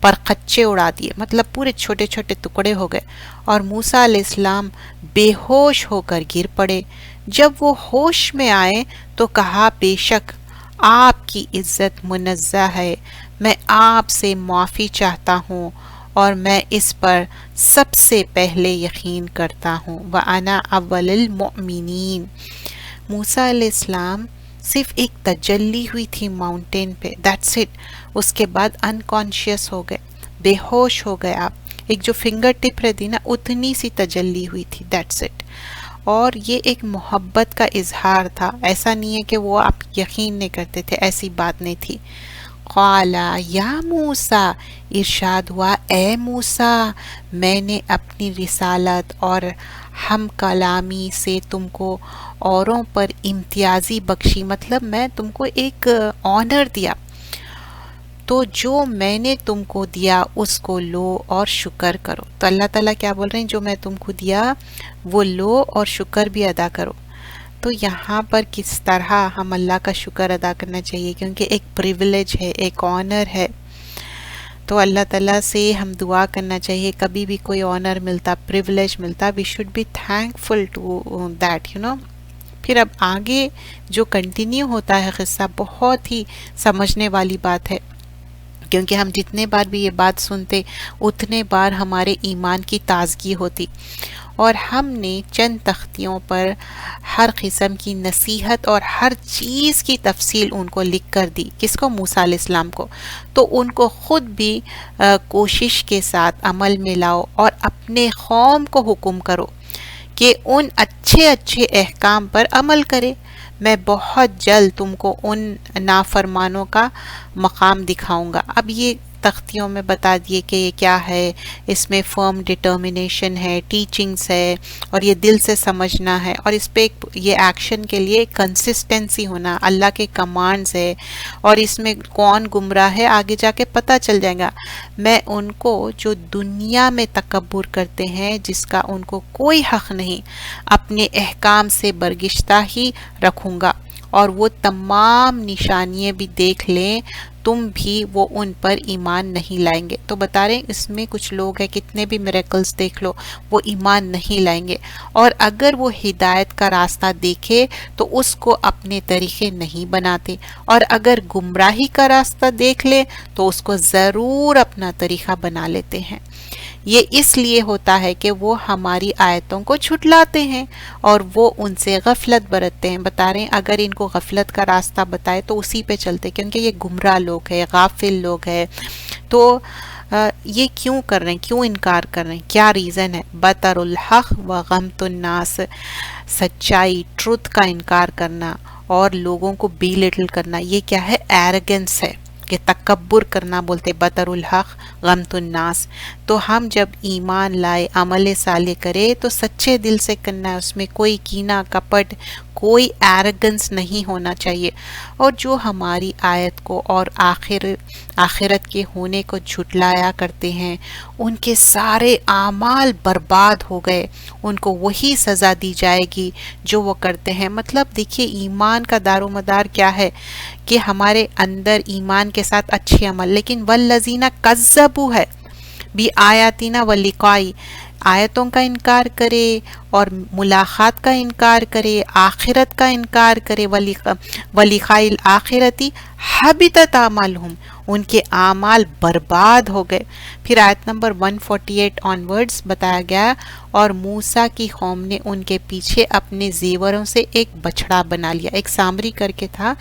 پر خچے اڑا دیے، مطلب پورے چھوٹے چھوٹے ٹکڑے ہو گئے، اور موسیٰ علیہ السلام بے ہوش ہو کر گر پڑے. جب وہ ہوش میں آئے تو کہا بے شک آپ کی عزت منزہ ہے، میں آپ سے معافی چاہتا ہوں اور میں اس پر سب سے پہلے یقین کرتا ہوں. وَأَنَا أَوَّلُ الْمُؤْمِنِينَ. موسیٰ علیہ السلام صرف ایک تجلی ہوئی تھی ماؤنٹین پہ، دیٹس اٹ. اس کے بعد انکانشیس ہو گئے. بے ہوش ہو گیا. ایک جو فنگر ٹپ رہتی نا اتنی سی تجلی ہوئی تھی, دیٹس اٹ. اور یہ ایک محبت کا اظہار تھا, ایسا نہیں ہے کہ وہ آپ یقین نہیں کرتے تھے, ایسی بات نہیں تھی. قال یا موسیٰ, ارشاد ہوا اے موسیٰ, میں نے اپنی رسالت اور ہم کلامی سے تم کو اوروں پر امتیازی بخشی, مطلب میں تم کو ایک آنر دیا, تو جو میں نے تم کو دیا اس کو لو اور شکر کرو. تو اللہ تعالیٰ کیا بول رہے ہیں, جو میں تم کو دیا وہ لو اور شکر بھی ادا کرو. تو یہاں پر کس طرح ہم اللہ کا شکر ادا کرنا چاہیے, کیونکہ ایک پریویلیج ہے, ایک آنر ہے. تو اللہ تعالیٰ سے ہم دعا کرنا چاہیے, کبھی بھی کوئی آنر ملتا, پریویلیج ملتا, we should be thankful to that, you know. پھر اب آگے جو کنٹینیو ہوتا ہے قصہ, بہت ہی سمجھنے والی بات ہے, کیونکہ ہم جتنے بار بھی یہ بات سنتے اتنے بار ہمارے ایمان کی تازگی ہوتی. اور ہم نے چند تختیوں پر ہر قسم کی نصیحت اور ہر چیز کی تفصیل ان کو لکھ کر دی. کس کو؟ موسیٰ علیہ السلام کو. تو ان کو خود بھی کوشش کے ساتھ عمل میں لاؤ اور اپنے قوم کو حکم کرو کہ ان اچھے اچھے احکام پر عمل کرے. میں بہت جلد تم کو ان نافرمانوں کا مقام دکھاؤں گا. اب یہ تختیوں میں بتا دیے کہ یہ کیا ہے, اس میں فرم ڈٹرمنیشن ہے, ٹیچنگز ہے, اور یہ دل سے سمجھنا ہے, اور اس پہ یہ ایکشن کے لیے کنسسٹنسی ہونا, اللہ کے کمانڈز ہے, اور اس میں کون گمراہ ہے آگے جا کے پتہ چل جائے گا. میں ان کو جو دنیا میں تکبر کرتے ہیں, جس کا ان کو کوئی حق نہیں, اپنے احکام سے برگشتہ ہی رکھوں گا, اور وہ تمام نشانیاں بھی دیکھ لیں تم بھی, وہ ان پر ایمان نہیں لائیں گے. تو بتا رہے ہیں اس میں کچھ لوگ ہیں, کتنے بھی میریکلز دیکھ لو, وہ ایمان نہیں لائیں گے. اور اگر وہ ہدایت کا راستہ دیکھے تو اس کو اپنے طریقے نہیں بناتے, اور اگر گمراہی کا راستہ دیکھ لے تو اس کو ضرور اپنا طریقہ بنا لیتے ہیں. یہ اس لیے ہوتا ہے کہ وہ ہماری آیتوں کو جھٹلاتے ہیں اور وہ ان سے غفلت برتتے ہیں. بتا رہے ہیں اگر ان کو غفلت کا راستہ بتائے تو اسی پہ چلتے, کیونکہ یہ گمراہ لوگ ہیں, غافل لوگ ہیں. تو یہ کیوں کر رہے ہیں, کیوں انکار کر رہے ہیں, کیا ریزن ہے؟ بطر الحق و غمت الناس, سچائی, ٹروتھ کا انکار کرنا اور لوگوں کو بی لٹل کرنا, یہ کیا ہے؟ ایرگنس ہے, کہ تکبر کرنا بولتے بطر الحق غمت الناس. تو ہم جب ایمان لائے, عمل صالح کرے تو سچے دل سے کرنا ہے, اس میں کوئی کینہ کپٹ, کوئی ایرگنس نہیں ہونا چاہیے. اور جو ہماری آیت کو اور آخرت کے ہونے کو جھٹلایا کرتے ہیں, ان کے سارے اعمال برباد ہو گئے, ان کو وہی سزا دی جائے گی جو وہ کرتے ہیں. مطلب دیکھیے ایمان کا دار و مدار کیا ہے, کہ ہمارے اندر ایمان کے ساتھ اچھے عمل, لیکن والذین کذبوا ہے بھی آیاتنا ولقائی, آیتوں کا انکار کرے اور ملاقات کا انکار کرے, آخرت کا انکار کرے, ولقاء الآخرتی حبطت اعمالہم, ان کے اعمال برباد ہو گئے. پھر آیت نمبر 148 آنورڈز بتایا گیا, اور موسیٰ کی قوم نے ان کے پیچھے اپنے زیوروں سے ایک بچھڑا بنا لیا. ایک سامری کر کے تھا,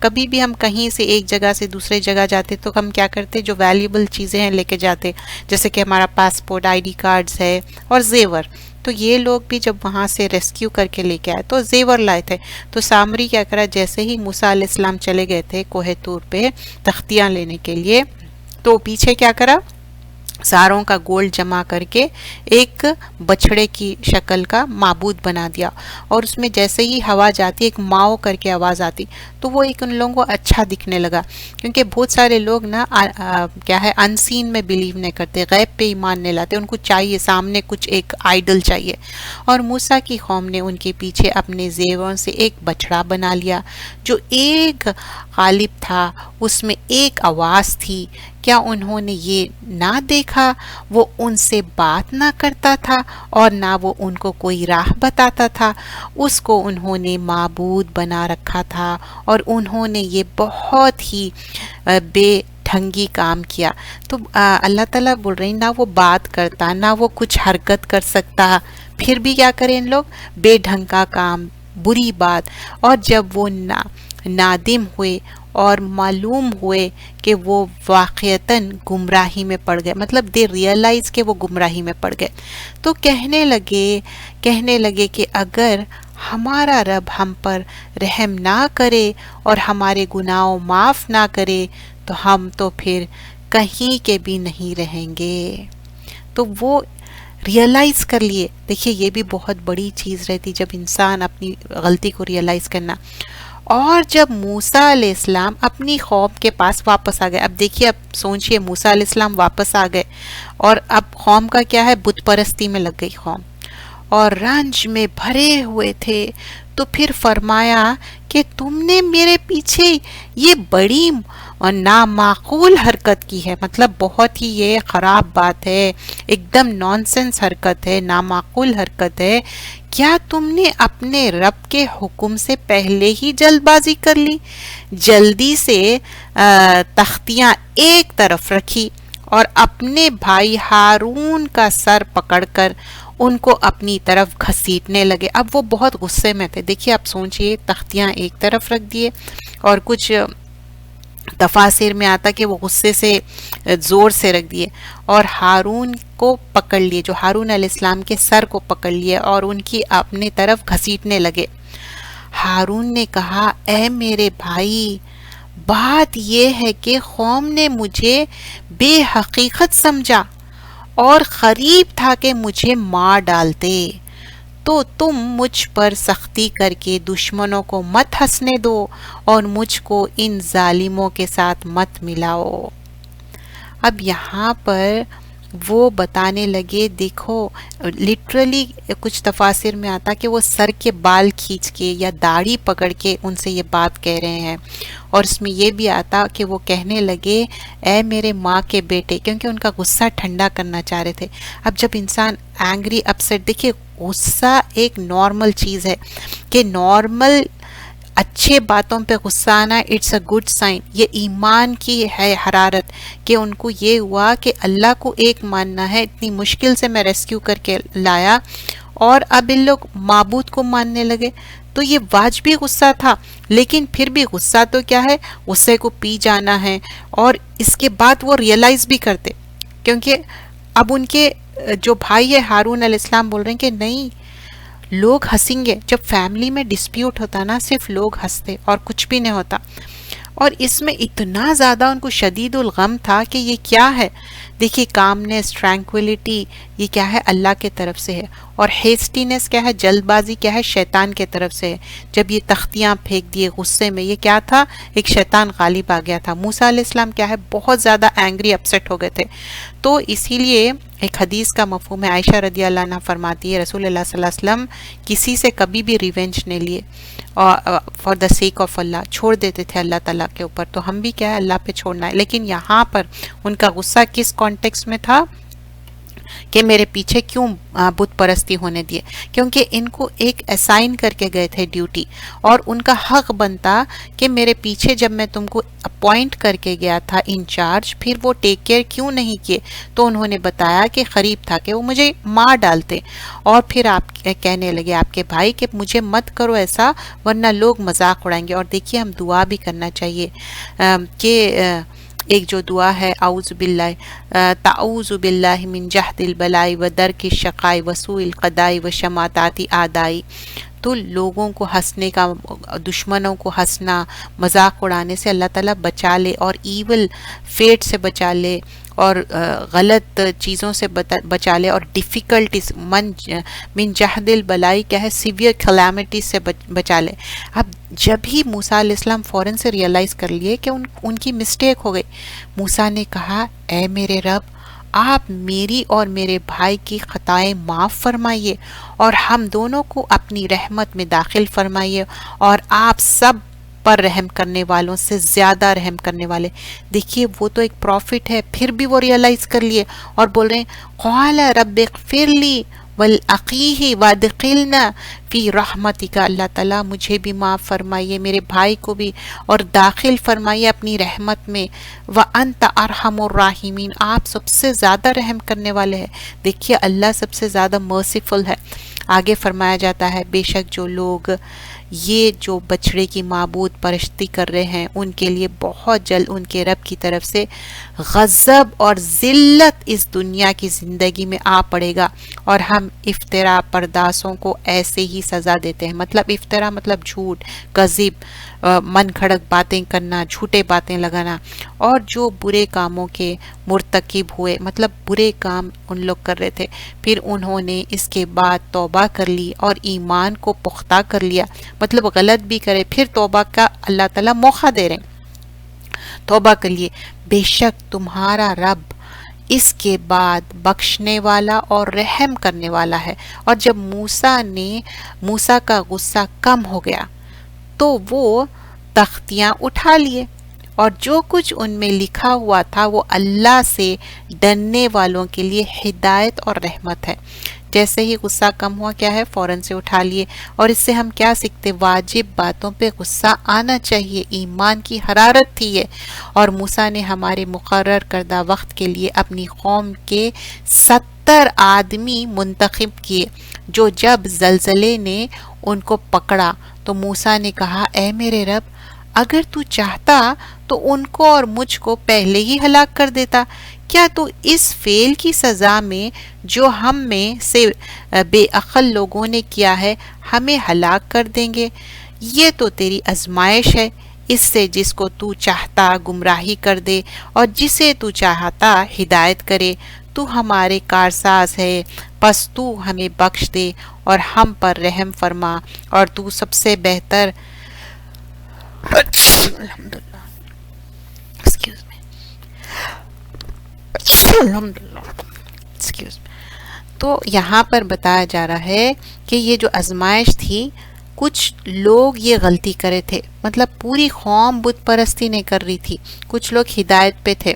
کبھی بھی ہم کہیں سے ایک جگہ سے دوسرے جگہ جاتے تو ہم کیا کرتے, جو ویلیبل چیزیں ہیں لے کے جاتے, جیسے کہ ہمارا پاسپورٹ, آئی ڈی کارڈز ہے اور زیور. تو یہ لوگ بھی جب وہاں سے ریسکیو کر کے لے کے آئے تو زیور لائے تھے. تو سامری کیا کرا, جیسے ہی موسیٰ علیہ السلام چلے گئے تھے کوہ طور پہ تختیاں لینے کے لیے, تو پیچھے کیا کرا, ساروں کا گولڈ جمع کر کے ایک بچھڑے کی شکل کا معبود بنا دیا, اور اس میں جیسے ہی ہوا جاتی ایک ماؤ کر کے آواز آتی, تو وہ ایک ان لوگوں کو اچھا دکھنے لگا. کیونکہ بہت سارے لوگ نا کیا ہے انسین میں بلیو نہیں کرتے, غیب پہ ایمان نہیں لاتے, ان کو چاہیے سامنے کچھ ایک آئیڈل چاہیے. اور موسیٰ کی قوم نے ان کے پیچھے اپنے زیوروں سے ایک بچڑا بنا لیا جو ایک غالب تھا, اس میں ایک آواز تھی. کیا انہوں نے یہ نہ دیکھا, وہ ان سے بات نہ کرتا تھا اور نہ وہ ان کو کوئی راہ بتاتا تھا, اس کو انہوں نے معبود بنا رکھا تھا, اور انہوں نے یہ بہت ہی بے ڈھنگی کام کیا. تو اللہ تعالیٰ بول رہے ہیں نہ وہ بات کرتا, نہ وہ کچھ حرکت کر سکتا, پھر بھی کیا کریں ان لوگ, بے ڈھنگ کا کام, بری بات. اور جب وہ نادم ہوئے اور معلوم ہوئے کہ وہ واقعتاً گمراہی میں پڑ گئے، مطلب دے ریئلائز کہ وہ گمراہی میں پڑ گئے، تو کہنے لگے کہ اگر ہمارا رب ہم پر رحم نہ کرے اور ہمارے گناہوں معاف نہ کرے تو ہم تو پھر کہیں کے بھی نہیں رہیں گے۔ تو وہ ریئلائز کر لیے۔ دیکھیے یہ بھی بہت بڑی چیز رہتی جب انسان اپنی غلطی کو ریئلائز کرنا۔ اور جب موسیٰ علیہ السلام اپنی قوم کے پاس واپس آ گئے، اب دیکھیے، اب سوچئے موسیٰ علیہ السلام واپس آ گئے اور اب قوم کا کیا ہے، بت پرستی میں لگ گئی قوم اور رنج میں بھرے ہوئے تھے، تو پھر فرمایا کہ تم نے میرے پیچھے یہ بڑی نامعقول حرکت کی ہے، مطلب بہت ہی یہ خراب بات ہے، ایک دم نانسنس حرکت ہے، نامعقول حرکت ہے، کیا تم نے اپنے رب کے حکم سے پہلے ہی جلد بازی کر لی؟ جلدی سے تختیاں ایک طرف رکھی اور اپنے بھائی ہارون کا سر پکڑ کر ان کو اپنی طرف گھسیٹنے لگے۔ اب وہ بہت غصے میں تھے۔ دیکھیے آپ سوچئے، تختیاں ایک طرف رکھ دیے اور کچھ تفاسیر میں آتا کہ وہ غصے سے زور سے رکھ دیے اور ہارون کو پکڑ لیے، جو ہارون علیہ السلام کے سر کو پکڑ لیے اور ان کی اپنی طرف گھسیٹنے لگے۔ ہارون نے کہا، اے میرے بھائی، بات یہ ہے کہ قوم نے مجھے بے حقیقت سمجھا اور قریب تھا کہ مجھے مار ڈالتے، تو تم مجھ پر سختی کر کے دشمنوں کو مت ہنسنے دو اور مجھ کو ان ظالموں کے ساتھ مت ملاؤ۔ اب یہاں پر وہ بتانے لگے، دیکھو لٹرلی کچھ تفاسیر میں آتا کہ وہ سر کے بال کھینچ کے یا داڑھی پکڑ کے ان سے یہ بات کہہ رہے ہیں، اور اس میں یہ بھی آتا کہ وہ کہنے لگے، اے میرے ماں کے بیٹے، کیونکہ ان کا غصہ ٹھنڈا کرنا چاہ رہے تھے۔ اب جب انسان اینگری اپسیٹ، دیکھیے غصہ ایک نارمل چیز ہے، کہ نارمل اچھے باتوں پہ غصہ آنا اٹس اے گڈ سائن، یہ ایمان کی ہے حرارت، کہ ان کو یہ ہوا کہ اللہ کو ایک ماننا ہے، اتنی مشکل سے میں ریسکیو کر کے لایا اور اب ان لوگ معبود کو ماننے لگے، تو یہ واجبی غصہ تھا، لیکن پھر بھی غصہ تو کیا ہے، غصے کو پی جانا ہے، اور اس کے بعد وہ ریئلائز بھی کرتے، کیونکہ اب ان کے جو بھائی ہے ہارون علیہ السلام بول رہے ہیں کہ نہیں، لوگ ہنسیں گے، جب فیملی میں ڈسپیوٹ ہوتا نا صرف لوگ ہنستے اور کچھ بھی نہیں ہوتا، اور اس میں اتنا زیادہ ان کو شدید الغم تھا کہ یہ کیا ہے، دیکھیے کامنس، ٹرینکویلٹی، یہ کیا ہے، اللہ کے طرف سے ہے، اور ہیسٹینس کیا ہے، جلد بازی کیا ہے، شیطان کے طرف سے ہے۔ جب یہ تختیاں پھینک دیے غصے میں، یہ کیا تھا، ایک شیطان غالب آ گیا تھا۔ موسیٰ علیہ السلام کیا ہے، بہت زیادہ اینگری اپسیٹ ہو گئے تھے، تو اسی لیے ایک حدیث کا مفہوم ہے، عائشہ رضی اللہ عنہ فرماتی ہے، رسول اللہ صلی اللہ علیہ وسلم کسی سے کبھی بھی ریونج نہیں لیے، فار دا سیک آف اللہ، چھوڑ دیتے تھے اللہ تعالیٰ کے اوپر، تو ہم بھی کیا ہے، اللہ پہ چھوڑنا ہے۔ لیکن یہاں پر ان کا غصہ کس کانٹیکس میں تھا، کہ میرے پیچھے کیوں بت پرستی ہونے دیے، کیونکہ ان کو ایک اسائن کر کے گئے تھے ڈیوٹی، اور ان کا حق بنتا کہ میرے پیچھے جب میں تم کو اپوائنٹ کر کے گیا تھا انچارج، پھر وہ ٹیک کیئر کیوں نہیں کیے، تو انہوں نے بتایا کہ قریب تھا کہ وہ مجھے مار ڈالتے، اور پھر آپ کہنے لگے آپ کے بھائی کہ مجھے مت کرو ایسا ورنہ لوگ مذاق اڑائیں گے۔ اور دیکھیے ہم دعا بھی کرنا چاہیے کہ ایک جو دعا ہے، اعوذ باللہ، تعوذ باللہ من جہد البلاء و درک الشقاء و سوء القضاء و شماتات اعداء، تو لوگوں کو ہنسنے کا، دشمنوں کو ہنسنا، مذاق اڑانے سے اللہ تعالیٰ بچا لے، اور ایول فیٹ سے بچا لے، اور غلط چیزوں سے بچا لے، اور ڈیفیکلٹیز من جہد البلائی کیا ہے، سیویئر کلیمٹی سے بچا لے۔ اب جب ہی موسیٰ علیہ السلام فوراً سے ریئلائز کر لیے کہ ان کی مسٹیک ہو گئی، موسیٰ نے کہا، اے میرے رب، آپ میری اور میرے بھائی کی خطائیں معاف فرمائیے اور ہم دونوں کو اپنی رحمت میں داخل فرمائیے، اور آپ سب پر رحم کرنے والوں سے زیادہ رحم کرنے والے۔ دیکھیے وہ تو ایک پروفٹ ہے، پھر بھی وہ ریئلائز کر لیے اور بول رہے ہیں، قال رب اغفر لی ولاخیہ وادخلنا فی رحمتک، اللہ تعالیٰ مجھے بھی معاف فرمائیے، میرے بھائی کو بھی، اور داخل فرمائیے اپنی رحمت میں، وانت ارحم الراحمین، آپ سب سے زیادہ رحم کرنے والے ہیں۔ دیکھیے اللہ سب سے زیادہ مرسیفل ہے۔ آگے فرمایا جاتا ہے، بے شک جو لوگ یہ جو بچڑے کی معبود پرستی کر رہے ہیں ان کے لیے بہت جلد ان کے رب کی طرف سے غضب اور ذلت اس دنیا کی زندگی میں آ پڑے گا، اور ہم افترا پرداسوں کو ایسے ہی سزا دیتے ہیں۔ مطلب افترا مطلب جھوٹ، کذب، من کھڑک باتیں کرنا، جھوٹے باتیں لگانا، اور جو برے کاموں کے مرتکب ہوئے، مطلب برے کام ان لوگ کر رہے تھے، پھر انہوں نے اس کے بعد توبہ کر لی اور ایمان کو پختہ کر لیا، مطلب غلط بھی کرے پھر توبہ کا اللہ تعالیٰ موقع دے رہے ہیں، توبہ کر لیے، بے شک تمہارا رب اس کے بعد بخشنے والا اور رحم کرنے والا ہے۔ اور جب موسیٰ کا غصہ کم ہو گیا تو وہ تختیاں اٹھا لیے، اور جو کچھ ان میں لکھا ہوا تھا وہ اللہ سے ڈرنے والوں کے لیے ہدایت اور رحمت ہے۔ جیسے ہی غصہ کم ہوا کیا ہے، فوراً سے اٹھا لیے۔ اور اس سے ہم کیا سیکھتے، واجب باتوں پہ غصہ آنا چاہیے، ایمان کی حرارت تھی یہ۔ اور موسیٰ نے ہمارے مقرر کردہ وقت کے لیے اپنی قوم کے 70 آدمی منتخب کیے، جو جب زلزلے نے ان کو پکڑا تو موسیٰ نے کہا، اے میرے رب، اگر تو چاہتا تو ان کو اور مجھ کو پہلے ہی ہلاک کر دیتا، کیا تو اس فعل کی سزا میں جو ہم میں سے بے عقل لوگوں نے کیا ہے ہمیں ہلاک کر دیں گے؟ یہ تو تیری آزمائش ہے، اس سے جس کو تو چاہتا گمراہی کر دے اور جسے تو چاہتا ہدایت کرے۔ تو ہمارے کارساز ہے، پس تو ہمیں بخش دے اور ہم پر رحم فرما، اور تو سب سے بہتر الحمدللہ تو یہاں پر بتایا جا رہا ہے کہ یہ جو آزمائش تھی، کچھ لوگ یہ غلطی کرے تھے، مطلب پوری قوم بت پرستی نہیں کر رہی تھی، کچھ لوگ ہدایت پہ تھے،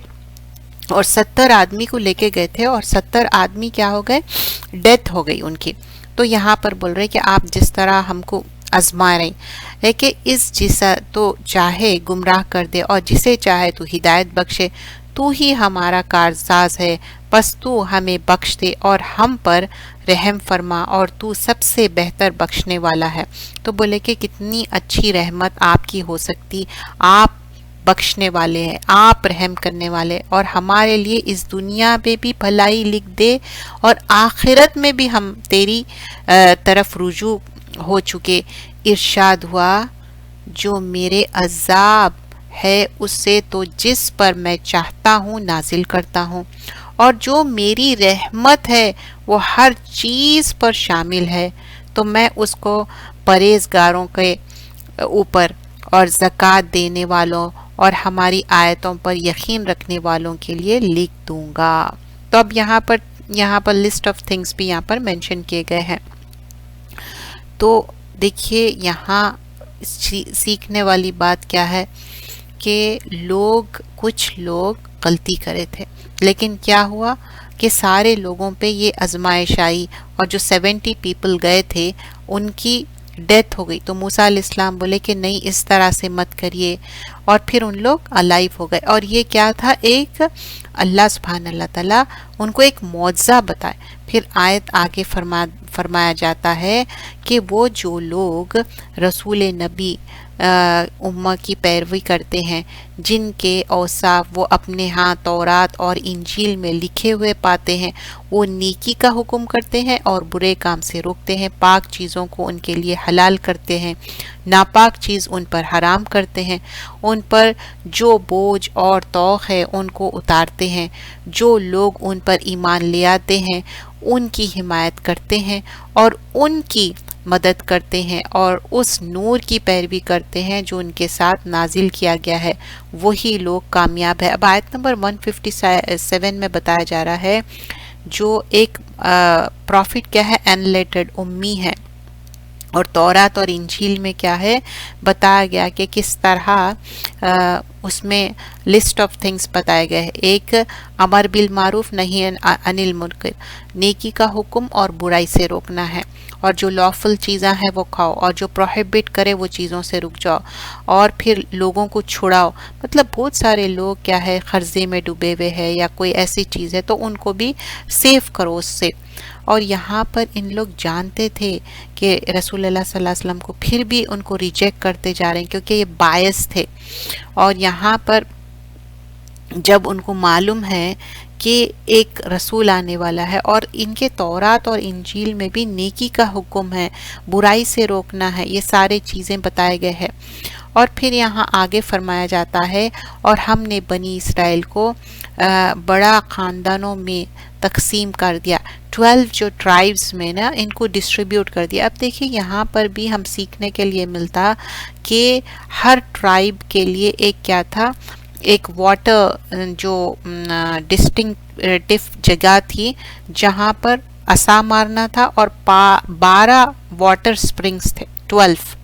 اور 70 آدمی کو لے کے گئے تھے، اور 70 آدمی کیا ہو گئے، ڈیتھ ہو گئی ان کی۔ تو یہاں پر بول رہے کہ آپ جس طرح ہم کو آزما رہے ہے کہ جسے تو چاہے گمراہ کر دے اور جسے چاہے تو ہدایت بخشے، تو ہی ہمارا کارساز ہے، پس تو ہمیں بخش دے اور ہم پر رحم فرما، اور تو سب سے بہتر بخشنے والا ہے۔ تو بولے کہ کتنی اچھی رحمت آپ کی ہو سکتی، آپ بخشنے والے ہیں، آپ رحم کرنے والے، اور ہمارے لیے اس دنیا میں بھی بھلائی لکھ دے اور آخرت میں بھی ہم تیری طرف رجوع ہو چکے۔ ارشاد ہوا، جو میرے عذاب ہے اسے تو جس پر میں چاہتا ہوں نازل کرتا ہوں، اور جو میری رحمت ہے وہ ہر چیز پر شامل ہے، تو میں اس کو پرہیزگاروں کے اوپر اور زکوٰۃ دینے والوں اور ہماری آیتوں پر یقین رکھنے والوں کے لیے لکھ دوں گا۔ تو اب یہاں پر لسٹ آف تھنگس بھی یہاں پر مینشن کیے گئے ہیں۔ تو دیکھیے یہاں سیکھنے والی بات کیا ہے کہ کچھ لوگ غلطی کرے تھے، لیکن کیا ہوا کہ سارے لوگوں پہ یہ آزمائش آئی، اور جو 70 پیپل گئے تھے ان کی ڈیتھ ہو گئی۔ تو موسیٰ علیہ السلام بولے کہ نہیں، اس طرح سے مت کریے، اور پھر ان لوگ الائیو ہو گئے۔ اور یہ کیا تھا، ایک اللہ سبحانہ اللہ تعالیٰ ان کو ایک معجزہ بتائے۔ پھر آیت آگے فرمایا جاتا ہے کہ وہ جو لوگ رسول نبی امہ کی پیروی کرتے ہیں، جن کے اوصاف وہ اپنے ہاں تورات اور انجیل میں لکھے ہوئے پاتے ہیں، وہ نیکی کا حکم کرتے ہیں اور برے کام سے روکتے ہیں، پاک چیزوں کو ان کے لیے حلال کرتے ہیں، ناپاک چیز ان پر حرام کرتے ہیں، ان پر جو بوجھ اور توق ہے ان کو اتارتے ہیں، جو لوگ ان پر ایمان لے آتے ہیں ان کی حمایت کرتے ہیں اور ان کی مدد کرتے ہیں، اور اس نور کی پیروی کرتے ہیں جو ان کے ساتھ نازل کیا گیا ہے، وہی لوگ کامیاب ہے۔ اب آیت نمبر 157 میں بتایا جا رہا ہے، جو ایک پروفٹ کیا ہے، انلیٹرڈ امی ہے، اور تورات اور انجیل میں کیا ہے بتایا گیا کہ کس طرح اس میں لسٹ آف تھنگس بتائے گئے ہیں. ایک امر بالمعروف نہی عن المنکر, نیکی کا حکم اور برائی سے روکنا ہے, اور جو لافل چیزیں ہیں وہ کھاؤ, اور جو پروہیبٹ کرے وہ چیزوں سے رک جاؤ, اور پھر لوگوں کو چھڑاؤ. مطلب بہت سارے لوگ کیا ہے قرضے میں ڈوبے ہوئے ہیں یا کوئی ایسی چیز ہے تو ان کو بھی سیو کرو اس سے. اور یہاں پر ان لوگ جانتے تھے کہ رسول اللہ صلی اللہ علیہ وسلم کو, پھر بھی ان کو ریجیکٹ کرتے جا رہے ہیں کیونکہ یہ باعث تھے. اور یہاں پر جب ان کو معلوم ہے کہ ایک رسول آنے والا ہے, اور ان کے تورات اور انجیل میں بھی نیکی کا حکم ہے, برائی سے روکنا ہے, یہ سارے چیزیں بتائے گئے ہیں. اور پھر یہاں آگے فرمایا جاتا ہے اور ہم نے بنی اسرائیل کو بڑا خاندانوں میں تقسیم کر دیا, 12 جو ٹرائبز میں نا ان کو ڈسٹریبیوٹ کر دیا. اب دیکھیں یہاں پر بھی ہم سیکھنے کے لیے ملتا کہ ہر ٹرائب کے لیے ایک کیا تھا, ایک واٹر جو ڈسٹنکٹیو جگہ تھی جہاں پر عصا مارنا تھا, اور 12 واٹر سپرنگز تھے, 12.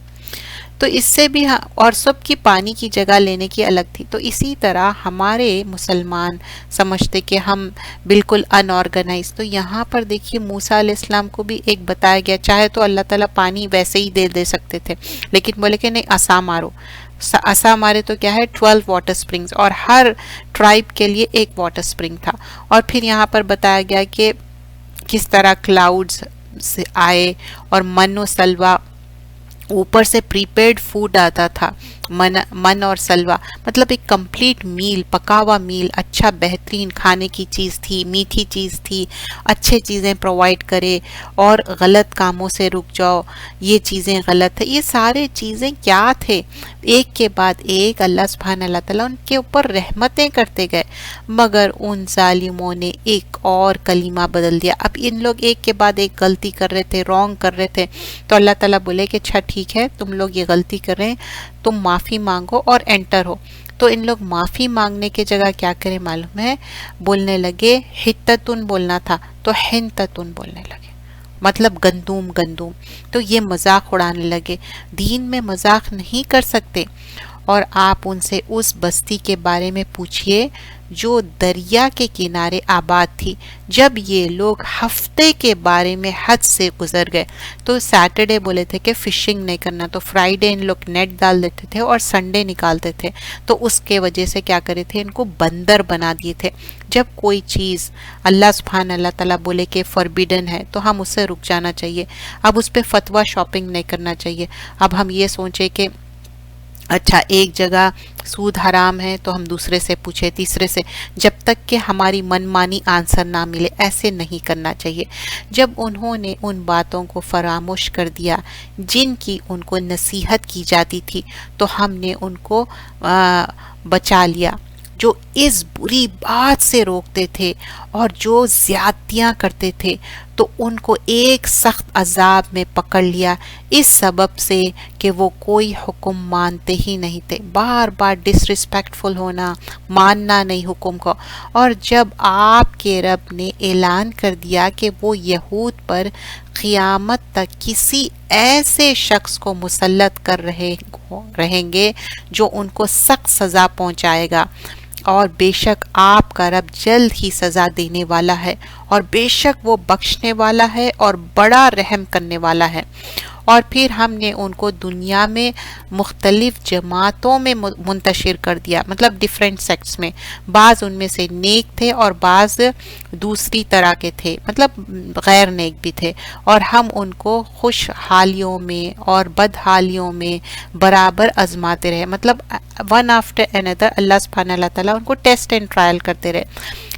تو اس سے بھی اور سب کی پانی کی جگہ لینے کی الگ تھی. تو اسی طرح ہمارے مسلمان سمجھتے کہ ہم بالکل ان آرگنائز. تو یہاں پر دیکھیے موسیٰ علیہ السلام کو بھی ایک بتایا گیا, چاہے تو اللہ تعالیٰ پانی ویسے ہی دے سکتے تھے, لیکن بولے کہ نہیں عصا مارو. عصا مارے تو کیا ہے 12 واٹر سپرنگز, اور ہر ٹرائب کے لیے ایک واٹر سپرنگ تھا. اور پھر یہاں پر بتایا گیا کہ کس طرح کلاؤڈز سے آئے اور من و سلوہ, اوپر سے پریپیڈ فوڈ آتا تھا, من اور سلوہ, مطلب ایک کمپلیٹ میل, پکا ہوا میل, اچھا بہترین کھانے کی چیز تھی, میٹھی چیز تھی, اچھے چیزیں پرووائڈ کرے, اور غلط کاموں سے رک جاؤ, یہ چیزیں غلط ہے. یہ سارے چیزیں کیا تھے, ایک کے بعد ایک اللہ سبحانہ اللہ تعالیٰ ان کے اوپر رحمتیں کرتے گئے, مگر ان ظالموں نے ایک اور کلمہ بدل دیا. اب ان لوگ ایک کے بعد ایک غلطی کر رہے تھے, رونگ کر رہے تھے, تو اللہ تعالیٰ بولے کہ اچھا ٹھیک ہے تم لوگ یہ غلطی کر رہے ہیں, تم معافی مانگو اور انٹر ہو. تو ان لوگ معافی مانگنے کے جگہ کیا کرے معلوم ہے, بولنے لگے حتتن بولنا تھا تو حنتتن بولنے لگے, مطلب گندوم. تو یہ مذاق اڑانے لگے. دین میں مذاق نہیں کر سکتے. اور آپ ان سے اس بستی کے بارے میں پوچھئے جو دریا کے کنارے آباد تھی, جب یہ لوگ ہفتے کے بارے میں حد سے گزر گئے. تو سیٹرڈے بولے تھے کہ فشنگ نہیں کرنا, تو فرائیڈے ان لوگ نیٹ ڈال دیتے تھے اور سنڈے نکالتے تھے. تو اس کے وجہ سے کیا کرے تھے, ان کو بندر بنا دیے تھے. جب کوئی چیز اللہ سبحانہ اللہ تعالیٰ بولے کہ فوربیڈن ہے تو ہم اس سے رک جانا چاہیے. اب اس پہ فتویٰ شاپنگ نہیں کرنا چاہیے. اب ہم یہ سوچے کہ اچھا ایک جگہ سود حرام ہے تو ہم دوسرے سے پوچھے, تیسرے سے, جب تک کہ ہماری من مانی آنسر نہ ملے. ایسے نہیں کرنا چاہیے. جب انہوں نے ان باتوں کو فراموش کر دیا جن کی ان کو نصیحت کی جاتی تھی, تو ہم نے ان کو بچا لیا جو اس بری بات سے روکتے تھے اور جو زیادتیاں کرتے تھے. تو ان کو ایک سخت عذاب میں پکڑ لیا, اس سبب سے کہ وہ کوئی حکم مانتے ہی نہیں تھے. بار بار ڈسرسپیکٹفل ہونا, ماننا نہیں حکم کو. اور جب آپ کے رب نے اعلان کر دیا کہ وہ یہود پر قیامت تک کسی ایسے شخص کو مسلط کر رہیں گے جو ان کو سخت سزا پہنچائے گا, اور بے شک آپ کا رب جلد ہی سزا دینے والا ہے, اور بے شک وہ بخشنے والا ہے اور بڑا رحم کرنے والا ہے. اور پھر ہم نے ان کو دنیا میں مختلف جماعتوں میں منتشر کر دیا, مطلب ڈیفرنٹ سیکٹس میں. بعض ان میں سے نیک تھے اور بعض دوسری طرح کے تھے, مطلب غیر نیک بھی تھے. اور ہم ان کو خوش حالیوں میں اور بد حالیوں میں برابر آزماتے رہے, مطلب ون آفٹر another اللہ سبحانہ اللہ تعالیٰ ان کو ٹیسٹ اینڈ ٹرائل کرتے رہے.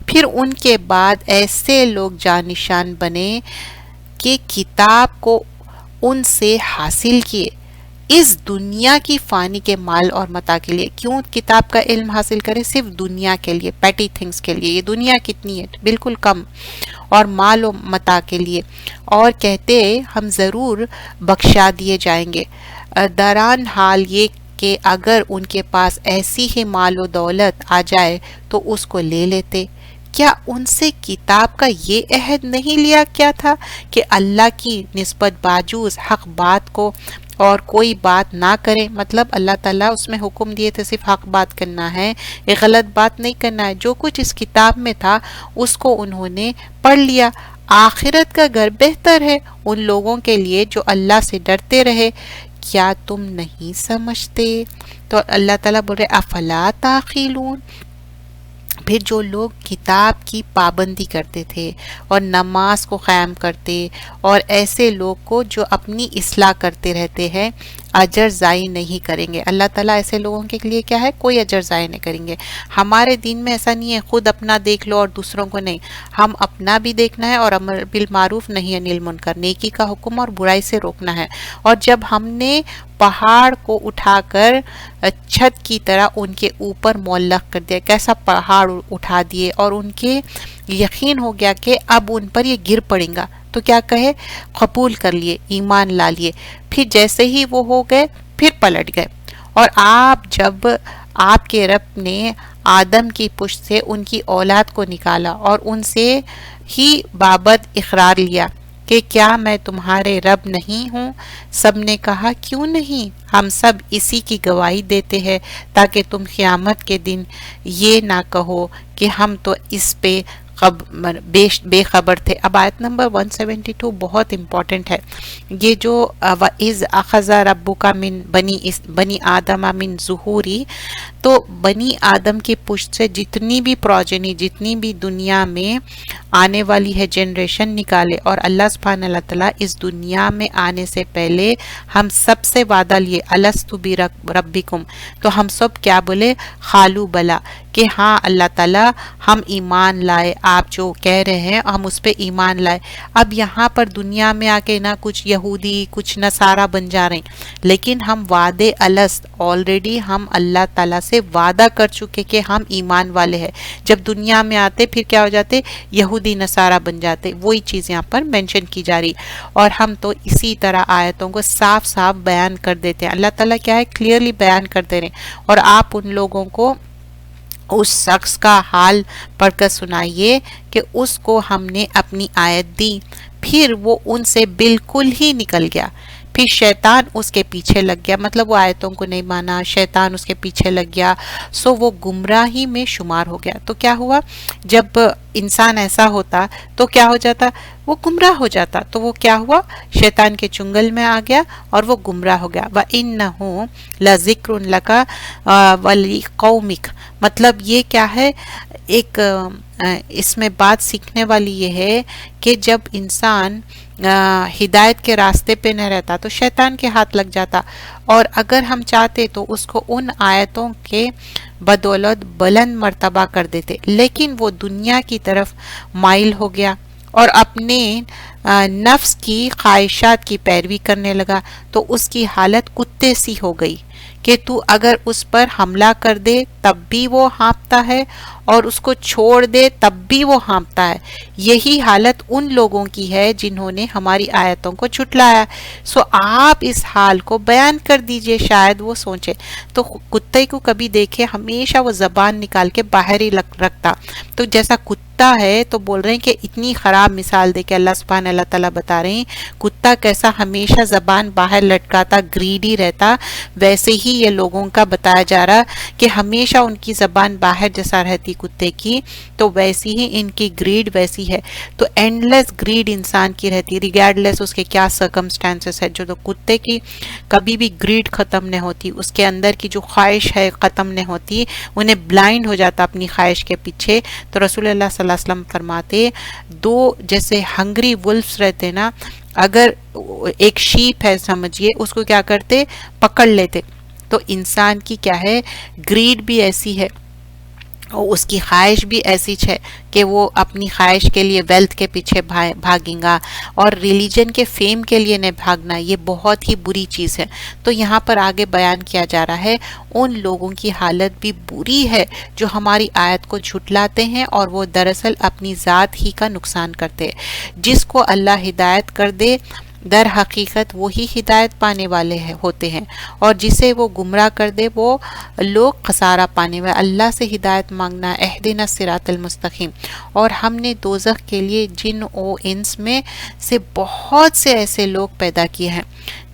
پھر ان کے بعد ایسے لوگ جانشان بنے کہ کتاب کو ان سے حاصل کیے اس دنیا کی فانی کے مال اور متاع کے لیے. کیوں کتاب کا علم حاصل کرے؟ صرف دنیا کے لیے, پیٹی تھنگس کے لیے. یہ دنیا کتنی ہے؟ بالکل کم. اور مال و متاع کے لیے. اور کہتے ہم ضرور بخشا دیے جائیں گے. دران حال یہ کہ اگر ان کے پاس ایسی ہی مال و دولت آ جائے تو اس کو لے لیتے. کیا ان سے کتاب کا یہ عہد نہیں لیا کیا تھا کہ اللہ کی نسبت باجوز حق بات کو اور کوئی بات نہ کرے، مطلب اللہ تعالیٰ اس میں حکم دیے تھے صرف حق بات کرنا ہے، ایک غلط بات نہیں کرنا ہے۔ جو کچھ اس کتاب میں تھا اس کو انہوں نے پڑھ لیا۔ آخرت کا گھر بہتر ہے ان لوگوں کے لیے جو اللہ سے ڈرتے رہے، کیا تم نہیں سمجھتے؟ تو اللہ تعالیٰ بول رہے افلا تعقلون۔ پھر جو لوگ کتاب کی پابندی کرتے تھے اور نماز کو قائم کرتے، اور ایسے لوگ کو جو اپنی اصلاح کرتے رہتے ہیں، اجر ضائع نہیں کریں گے۔ اللہ تعالیٰ ایسے لوگوں کے لیے کیا ہے؟ کوئی اجر ضائع نہیں کریں گے۔ ہمارے دین میں ایسا نہیں ہے خود اپنا دیکھ لو اور دوسروں کو نہیں، ہم اپنا بھی دیکھنا ہے، اور امر بالمعروف نہی عن المنکر، نیکی کا حکم اور برائی سے روکنا ہے۔ اور جب ہم نے پہاڑ کو اٹھا کر چھت کی طرح ان کے اوپر معلق کر دیا، کیسا پہاڑ اٹھا دیے، اور ان کے یقین ہو گیا کہ اب ان پر یہ گر پڑیں گا، تو کیا کہے؟ قبول کر لیے، ایمان لا لیے۔ پھر جیسے ہی وہ ہو گئے پھر پلٹ گئے۔ اور جب آپ کے رب نے آدم کی پشت سے ان کی اولاد کو نکالا اور ان سے ہی بابت اقرار لیا کہ کیا میں تمہارے رب نہیں ہوں؟ سب نے کہا کیوں نہیں، ہم سب اسی کی گواہی دیتے ہیں تاکہ تم قیامت کے دن یہ نہ کہو کہ ہم تو اس پہ بے خبر تھے۔ اب آیت نمبر 172 بہت امپورٹنٹ ہے۔ یہ جو وَإِذْ أَخَذَ رَبُّكَ مِن بنی آدم من ظہوری، تو بنی آدم کی پشت سے جتنی بھی پروجنی، جتنی بھی دنیا میں آنے والی ہے جنریشن نکالے، اور اللہ سبحانہ اللہ تعالیٰ اس دنیا میں آنے سے پہلے ہم سب سے وعدہ لیے الستُ بربکم، تو ہم سب کیا بولے؟ قالوا بلا، کہ ہاں اللہ تعالیٰ ہم ایمان لائے، آپ جو کہہ رہے ہیں ہم اس پہ ایمان لائے۔ اب یہاں پر دنیا میں آ کے نہ کچھ یہودی کچھ نصارہ بن جا رہے ہیں، لیکن ہم وعدے الست آلریڈی ہم اللہ تعالیٰ سے وعدہ کر چکے کہ ہم ایمان والے ہیں۔ جب دنیا میں آتے پھر کیا ہو جاتے؟ یہودی نصارہ بن جاتے۔ وہی چیز یہاں پر مینشن کی جا رہی، اور ہم تو اسی طرح آیتوں کو صاف صاف بیان کر دیتے ہیں۔ اللہ تعالیٰ کیا ہے؟ کلیئرلی بیان کر دے رہے ہیں، اور آپ ان لوگوں کو اس شخص کا حال پڑھ کر سنائیے کہ اس کو ہم نے اپنی آیت دی، پھر وہ ان سے بالکل ہی نکل گیا، پھر شیطان اس کے پیچھے لگ گیا، مطلب وہ آیتوں کو نہیں مانا، شیطان اس کے پیچھے لگ گیا، سو وہ گمراہی میں شمار ہو گیا۔ تو کیا ہوا؟ جب انسان ایسا ہوتا تو کیا ہو جاتا؟ وہ گمراہ ہو جاتا۔ تو وہ کیا ہوا؟ شیطان کے چنگل میں آ گیا اور وہ گمراہ ہو گیا۔ وَإِنَّهُ لَذِكْرٌ لَكَ وَلِقَوْمِكَ، مطلب یہ کیا ہے؟ ایک اس میں بات سیکھنے والی یہ ہے کہ جب انسان ہدایت کے راستے پہ نہ رہتا تو شیطان کے ہاتھ لگ جاتا، اور اگر ہم چاہتے تو اس کو ان آیتوں کے بدولت بلند مرتبہ کر دیتے، لیکن وہ دنیا کی طرف مائل ہو گیا اور اپنے نفس کی خواہشات کی پیروی کرنے لگا، تو اس کی حالت کتے سی ہو گئی کہ تو اگر اس پر حملہ کر دے تب بھی وہ ہانپتا ہے، اور اس کو چھوڑ دے تب بھی وہ ہانپتا ہے۔ یہی حالت ان لوگوں کی ہے جنہوں نے ہماری آیتوں کو جھٹلایا۔ سو آپ اس حال کو بیان کر دیجئے، شاید وہ سوچے۔ تو کتے کو کبھی دیکھے ہمیشہ وہ زبان نکال کے باہر ہی رکھتا، تو جیسا کتا ہے تو بول رہے ہیں کہ اتنی خراب مثال دے کے اللہ سبحانہ اللہ تعالیٰ بتا رہے ہیں کتا کیسا ہمیشہ زبان باہر لٹکاتا، گریڈی رہتا، ویسے ہی یہ لوگوں کا بتایا جا رہا کہ ہمیشہ ان کی زبان باہر جیسا رہتی کتے کی، تو ویسی ہی ان کی گریڈ ویسی ہے۔ تو اینڈ لیس گریڈ انسان کی رہتی، ریگارڈ لیس اس کے کیا سرکمسٹانسز ہے۔ جو تو کتے کی کبھی بھی گریڈ ختم نہیں ہوتی، اس کے اندر کی جو خواہش ہے ختم نہیں ہوتی، انہیں بلائنڈ ہو جاتا اپنی خواہش کے پیچھے۔ تو رسول اللہ صلی اللہ علیہ وسلم فرماتے دو جیسے ہنگری ولفز رہتے نا، اگر ایک شیپ ہے سمجھیے، اس کو کیا کرتے؟ پکڑ لیتے۔ تو انسان کی کیا ہے؟ گریڈ بھی ایسی ہے، اس کی خواہش بھی ایسی ہے کہ وہ اپنی خواہش کے لیے ویلتھ کے پیچھے بھاگیں گا، اور ریلیجن کے فیم کے لیے نہیں بھاگنا، یہ بہت ہی بری چیز ہے۔ تو یہاں پر آگے بیان کیا جا رہا ہے ان لوگوں کی حالت بھی بری ہے جو ہماری آیت کو جھٹلاتے ہیں، اور وہ دراصل اپنی ذات ہی کا نقصان کرتے ہیں۔ جس کو اللہ ہدایت کر دے در حقیقت وہی ہدایت پانے والے ہوتے ہیں، اور جسے وہ گمراہ کر دے وہ لوگ خسارہ پانے والے۔ اللہ سے ہدایت مانگنا، اہدنا الصراط المستقیم۔ اور ہم نے دوزخ کے لیے جن و انس میں سے بہت سے ایسے لوگ پیدا کیے ہیں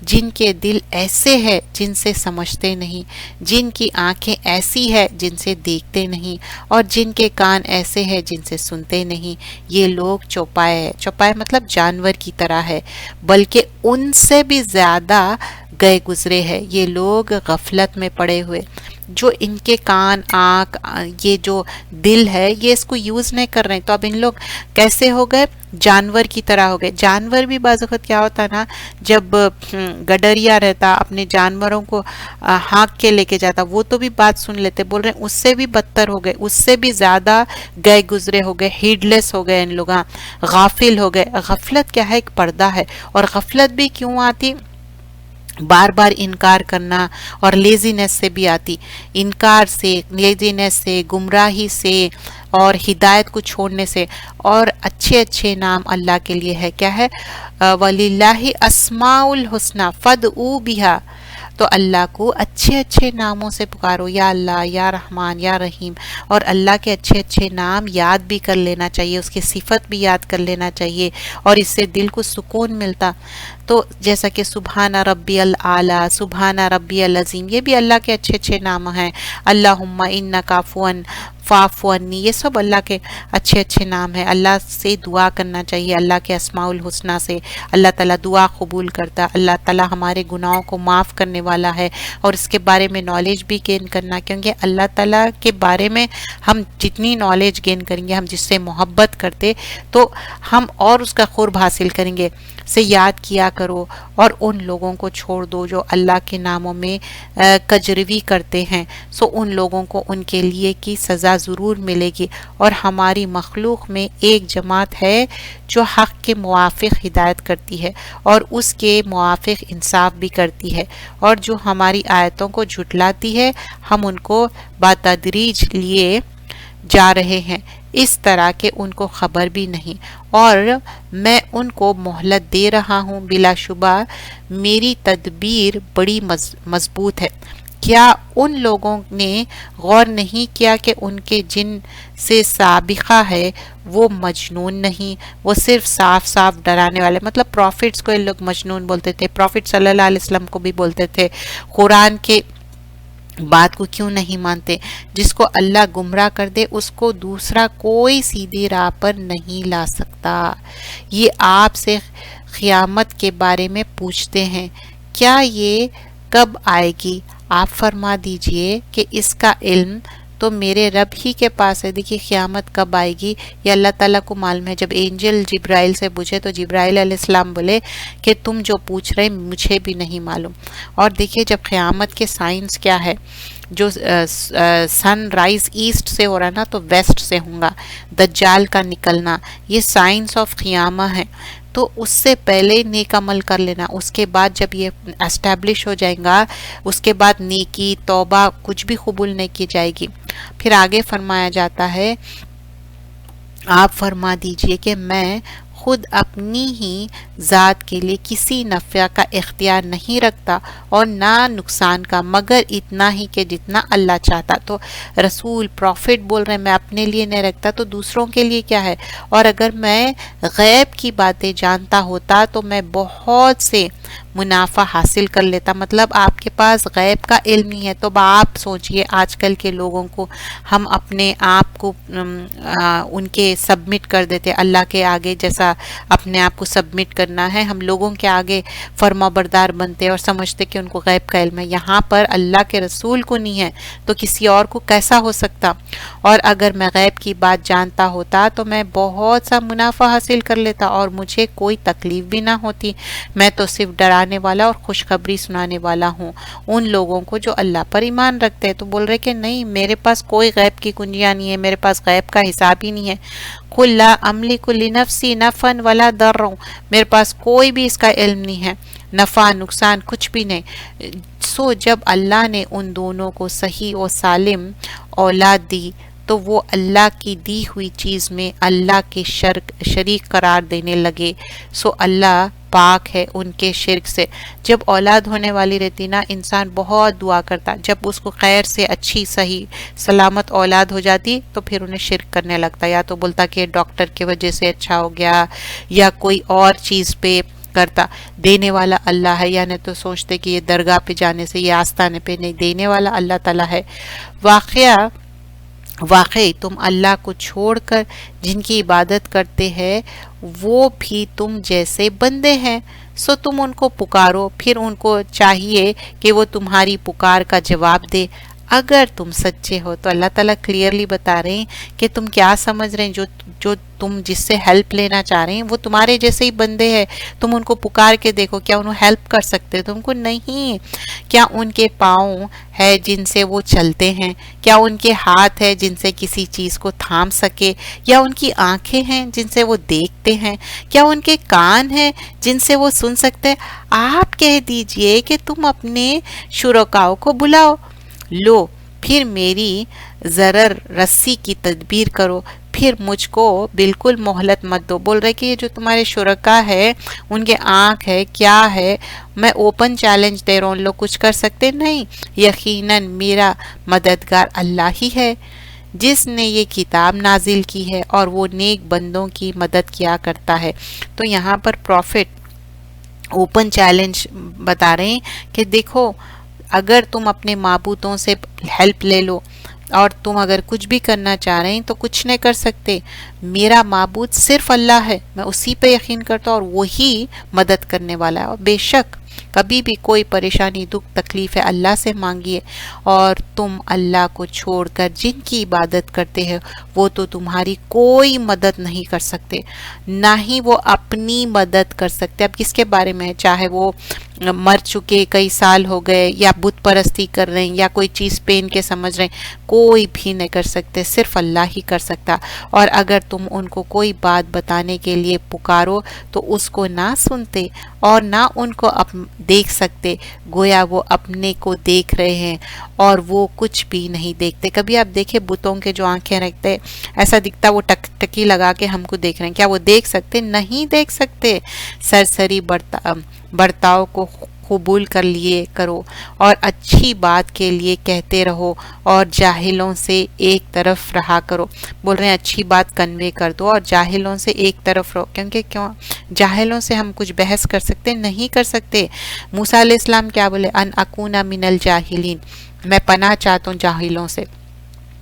جن کے دل ایسے ہے جن سے سمجھتے نہیں، جن کی آنکھیں ایسی ہے جن سے دیکھتے نہیں، اور جن کے کان ایسے ہیں جن سے سنتے نہیں، یہ لوگ چوپائے ہے، چوپائے مطلب جانور کی طرح ہے، بلکہ ان سے بھی زیادہ گئے گزرے ہے، یہ لوگ غفلت میں پڑے ہوئے، جو ان کے کان، آنکھ، یہ جو دل ہے یہ اس کو یوز نہیں کر رہے ہیں، تو اب ان لوگ کیسے ہو گئے؟ جانور کی طرح ہو گئے۔ جانور بھی بعض وقت کیا ہوتا نا، جب گڈریا رہتا اپنے جانوروں کو ہانک کے لے کے جاتا، وہ تو بھی بات سن لیتے، بول رہے ہیں اس سے بھی بدتر ہو گئے، اس سے بھی زیادہ گئے گزرے ہو گئے، ہیڈ لیس ہو گئے ان لوگ، غافل ہو گئے۔ غفلت کیا ہے؟ ایک پردہ ہے، اور غفلت بھی کیوں آتی؟ بار بار انکار کرنا اور لیزینس سے بھی آتی، انکار سے، لیزینس سے، گمراہی سے، اور ہدایت کو چھوڑنے سے۔ اور اچھے اچھے نام اللہ کے لیے ہے، کیا ہے؟ وَلِلَّهِ أَسْمَاءُ الْحُسْنَى فَادْعُوا بِهَا، تو اللہ کو اچھے اچھے ناموں سے پکارو، یا اللہ، یا رحمان، یا رحیم، اور اللہ کے اچھے اچھے نام یاد بھی کر لینا چاہیے، اس کی صفت بھی یاد کر لینا چاہیے، اور اس سے دل کو سکون ملتا۔ تو جیسا کہ سبحان ربی العلیٰ، سبحان ربی العظیم، یہ بھی اللہ کے اچھے اچھے نام ہیں۔ اللہم انک عفو فاعف عنی، یہ سب اللہ کے اچھے اچھے نام ہیں۔ اللہ سے دعا کرنا چاہیے، اللہ کے اسماء الحسنہ سے، اللہ تعالیٰ دعا قبول کرتا ہے، اللہ تعالیٰ ہمارے گناہوں کو معاف کرنے والا ہے، اور اس کے بارے میں نالج بھی گین کرنا، کیونکہ اللہ تعالیٰ کے بارے میں ہم جتنی نالج گین کریں گے، ہم جس سے محبت کرتے تو ہم اور اس کا قرب حاصل کریں گے۔ سے یاد کیا کرو، اور ان لوگوں کو چھوڑ دو جو اللہ کے ناموں میں کجروی کرتے ہیں، سو ان لوگوں کو ان کے لیے کی سزا ضرور ملے گی۔ اور ہماری مخلوق میں ایک جماعت ہے جو حق کے موافق ہدایت کرتی ہے، اور اس کے موافق انصاف بھی کرتی ہے، اور جو ہماری آیتوں کو جھٹلاتی ہے، ہم ان کو بتدریج لیے جا رہے ہیں، اس طرح کہ ان کو خبر بھی نہیں، اور میں ان کو مہلت دے رہا ہوں، بلا شبہ میری تدبیر بڑی مضبوط ہے۔ کیا ان لوگوں نے غور نہیں کیا کہ ان کے جن سے سابقہ ہے وہ مجنون نہیں، وہ صرف صاف صاف ڈرانے والے، مطلب پروفٹس کو ان لوگ مجنون بولتے تھے، پروفٹ صلی اللہ علیہ وسلم کو بھی بولتے تھے۔ قرآن کے بات کو کیوں نہیں مانتے؟ جس کو اللہ گمراہ کر دے اس کو دوسرا کوئی سیدھی راہ پر نہیں لا سکتا۔ یہ آپ سے قیامت کے بارے میں پوچھتے ہیں، کیا یہ کب آئے گی؟ آپ فرما دیجئے کہ اس کا علم تو میرے رب ہی کے پاس ہے۔ دیکھیے قیامت کب آئے گی یہ اللہ تعالیٰ کو معلوم ہے۔ جب اینجل جبرائیل سے پوچھے تو جبرائیل علیہ السلام بولے کہ تم جو پوچھ رہے مجھے بھی نہیں معلوم۔ اور دیکھیے جب قیامت کے سائنس کیا ہے، جو سن رائز ایسٹ سے ہو رہا نا تو ویسٹ سے ہوں گا، دجال کا نکلنا، یہ سائنس آف قیامہ ہے۔ تو اس سے پہلے نیک عمل کر لینا، اس کے بعد جب یہ اسٹیبلش ہو جائے گا، اس کے بعد نیکی توبہ کچھ بھی قبول نہیں کی جائے گی۔ پھر آگے فرمایا جاتا ہے، آپ فرما دیجئے کہ میں خود اپنی ہی ذات کے لیے کسی نفع کا اختیار نہیں رکھتا اور نہ نقصان کا، مگر اتنا ہی کہ جتنا اللہ چاہتا۔ تو رسول پروفٹ بول رہے ہیں میں اپنے لیے نہیں رکھتا تو دوسروں کے لیے کیا ہے؟ اور اگر میں غیب کی باتیں جانتا ہوتا تو میں بہت سے منافع حاصل کر لیتا۔ مطلب آپ کے پاس غیب کا علم نہیں ہے تو آپ سوچئے آج کل کے لوگوں کو ہم اپنے آپ کو ان کے سبمٹ کر دیتے اللہ کے آگے، جیسا اپنے آپ کو سبمٹ کرنا ہے ہم لوگوں کے آگے فرما بردار بنتے اور سمجھتے کہ ان کو غیب کا علم ہے۔ یہاں پر اللہ کے رسول کو نہیں ہے تو کسی اور کو کیسا ہو سکتا؟ اور اگر میں غیب کی بات جانتا ہوتا تو میں بہت سا منافع حاصل کر لیتا اور مجھے کوئی تکلیف بھی نہ ہوتی۔ میں تو صرف ڈرانے والا اور خوشخبری سنانے والا ہوں ان لوگوں کو جو اللہ پر ایمان رکھتے ہیں۔ تو بول رہے کہ نہیں، میرے پاس کوئی غیب کی کنجیاں نہیں ہے، میرے پاس غیب کا حساب ہی نہیں ہے۔ قُلْ لَا أَمْلِكُ لِنَفْسِي نَفْعًا وَلَا ضَرًّا، میرے پاس کوئی بھی اس کا علم نہیں ہے، نفع نقصان کچھ بھی نہیں۔ سو جب اللہ نے ان دونوں کو صحیح و سالم اولاد دی تو وہ اللہ کی دی ہوئی چیز میں اللہ کے شریک قرار دینے لگے، سو اللہ پاک ہے ان کے شرک سے۔ جب اولاد ہونے والی رہتی نا انسان بہت دعا کرتا، جب اس کو خیر سے اچھی صحیح سلامت اولاد ہو جاتی تو پھر انہیں شرک کرنے لگتا، یا تو بولتا کہ ڈاکٹر کی وجہ سے اچھا ہو گیا یا کوئی اور چیز پہ کرتا. دینے والا اللہ ہے. یعنی تو سوچتے کہ یہ درگاہ پہ جانے سے، یہ آستانے پہ نہیں، دینے والا اللہ تعالیٰ ہے. واقعی تم اللہ کو چھوڑ کر جن کی عبادت کرتے ہیں وہ بھی تم جیسے بندے ہیں، سو تم ان کو پکارو، پھر ان کو چاہیے کہ وہ تمہاری پکار کا جواب دے اگر تم سچے ہو. تو اللہ تعالیٰ کلیئرلی بتا رہے ہیں کہ تم کیا سمجھ رہے ہیں، جو تم جس سے ہیلپ لینا چاہ رہے ہیں وہ تمہارے جیسے ہی بندے ہیں. تم ان کو پکار کے دیکھو، کیا انہوں ہیلپ کر سکتے؟ تم کو نہیں. کیا ان کے پاؤں ہے جن سے وہ چلتے ہیں؟ کیا ان کے ہاتھ ہے جن سے کسی چیز کو تھام سکے؟ یا ان کی آنکھیں ہیں جن سے وہ دیکھتے ہیں؟ کیا ان کے کان ہیں جن سے وہ سن سکتے ہیں؟ آپ کہہ دیجئے کہ تم اپنے شرکاؤں کو بلاؤ، لو پھر میری ضرر رسی کی تدبیر کرو، پھر مجھ کو بالکل مہلت مت دو. بول رہے کہ یہ جو تمہارے شرکا ہے، ان کے آنکھ ہے، کیا ہے، میں اوپن چیلنج دے رہا ہوں، ان لوگ کچھ کر سکتے نہیں. یقیناً میرا مددگار اللہ ہی ہے جس نے یہ کتاب نازل کی ہے اور وہ نیک بندوں کی مدد کیا کرتا ہے. تو یہاں پر پروفٹ اوپن چیلنج بتا رہے ہیں کہ دیکھو اگر تم اپنے معبودوں سے ہیلپ لے لو اور تم اگر کچھ بھی کرنا چاہ رہے ہیں تو کچھ نہیں کر سکتے. میرا معبود صرف اللہ ہے، میں اسی پہ یقین کرتا ہوں اور وہی مدد کرنے والا ہے. اور بے شک کبھی بھی کوئی پریشانی، دکھ، تکلیف ہے اللہ سے مانگیے. اور تم اللہ کو چھوڑ کر جن کی عبادت کرتے ہیں وہ تو تمہاری کوئی مدد نہیں کر سکتے، نہ ہی وہ اپنی مدد کر سکتے. اب کس کے بارے میں ہے؟ چاہے وہ مر چکے، کئی سال ہو گئے، یا بت پرستی کر رہے ہیں، یا کوئی چیز پہن کے سمجھ رہے ہیں، کوئی بھی نہیں کر سکتے، صرف اللہ ہی کر سکتا. اور اگر تم ان کو کوئی بات بتانے کے لیے پکارو تو اس کو نہ سنتے اور نہ ان کو دیکھ سکتے، گویا وہ اپنے کو دیکھ رہے ہیں اور وہ کچھ بھی نہیں دیکھتے. کبھی آپ دیکھیں بتوں کے جو آنکھیں رکھتے ایسا دکھتا وہ ٹکی لگا کے ہم کو دیکھ رہے ہیں، کیا وہ دیکھ سکتے؟ نہیں دیکھ سکتے. سرسری برتاؤ کو قبول کر لیے کرو اور اچھی بات کے لیے کہتے رہو اور جاہلوں سے ایک طرف رہا کرو. بول رہے ہیں اچھی بات کنوے کر دو اور جاہلوں سے ایک طرف رہو. کیونکہ کیوں جاہلوں سے ہم کچھ بحث کر سکتے؟ نہیں کر سکتے. موسیٰ علیہ السلام کیا بولے؟ ان اکون من الجاہلین، میں پناہ چاہتا ہوں جاہلوں سے.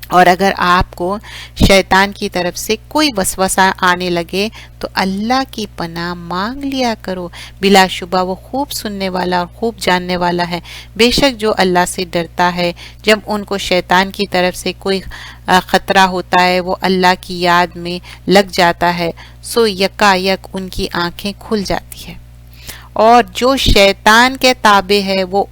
اور اگر آپ کو شیطان کی طرف سے کوئی وسوسہ آنے لگے تو اللہ کی پناہ مانگ لیا کرو، بلا شبہ وہ خوب سننے والا اور خوب جاننے والا ہے. بے شک جو اللہ سے ڈرتا ہے جب ان کو شیطان کی طرف سے کوئی خطرہ ہوتا ہے وہ اللہ کی یاد میں لگ جاتا ہے سو یکا یک ان کی آنکھیں کھل جاتی ہے. اور جو شیطان کے تابع ہے وہ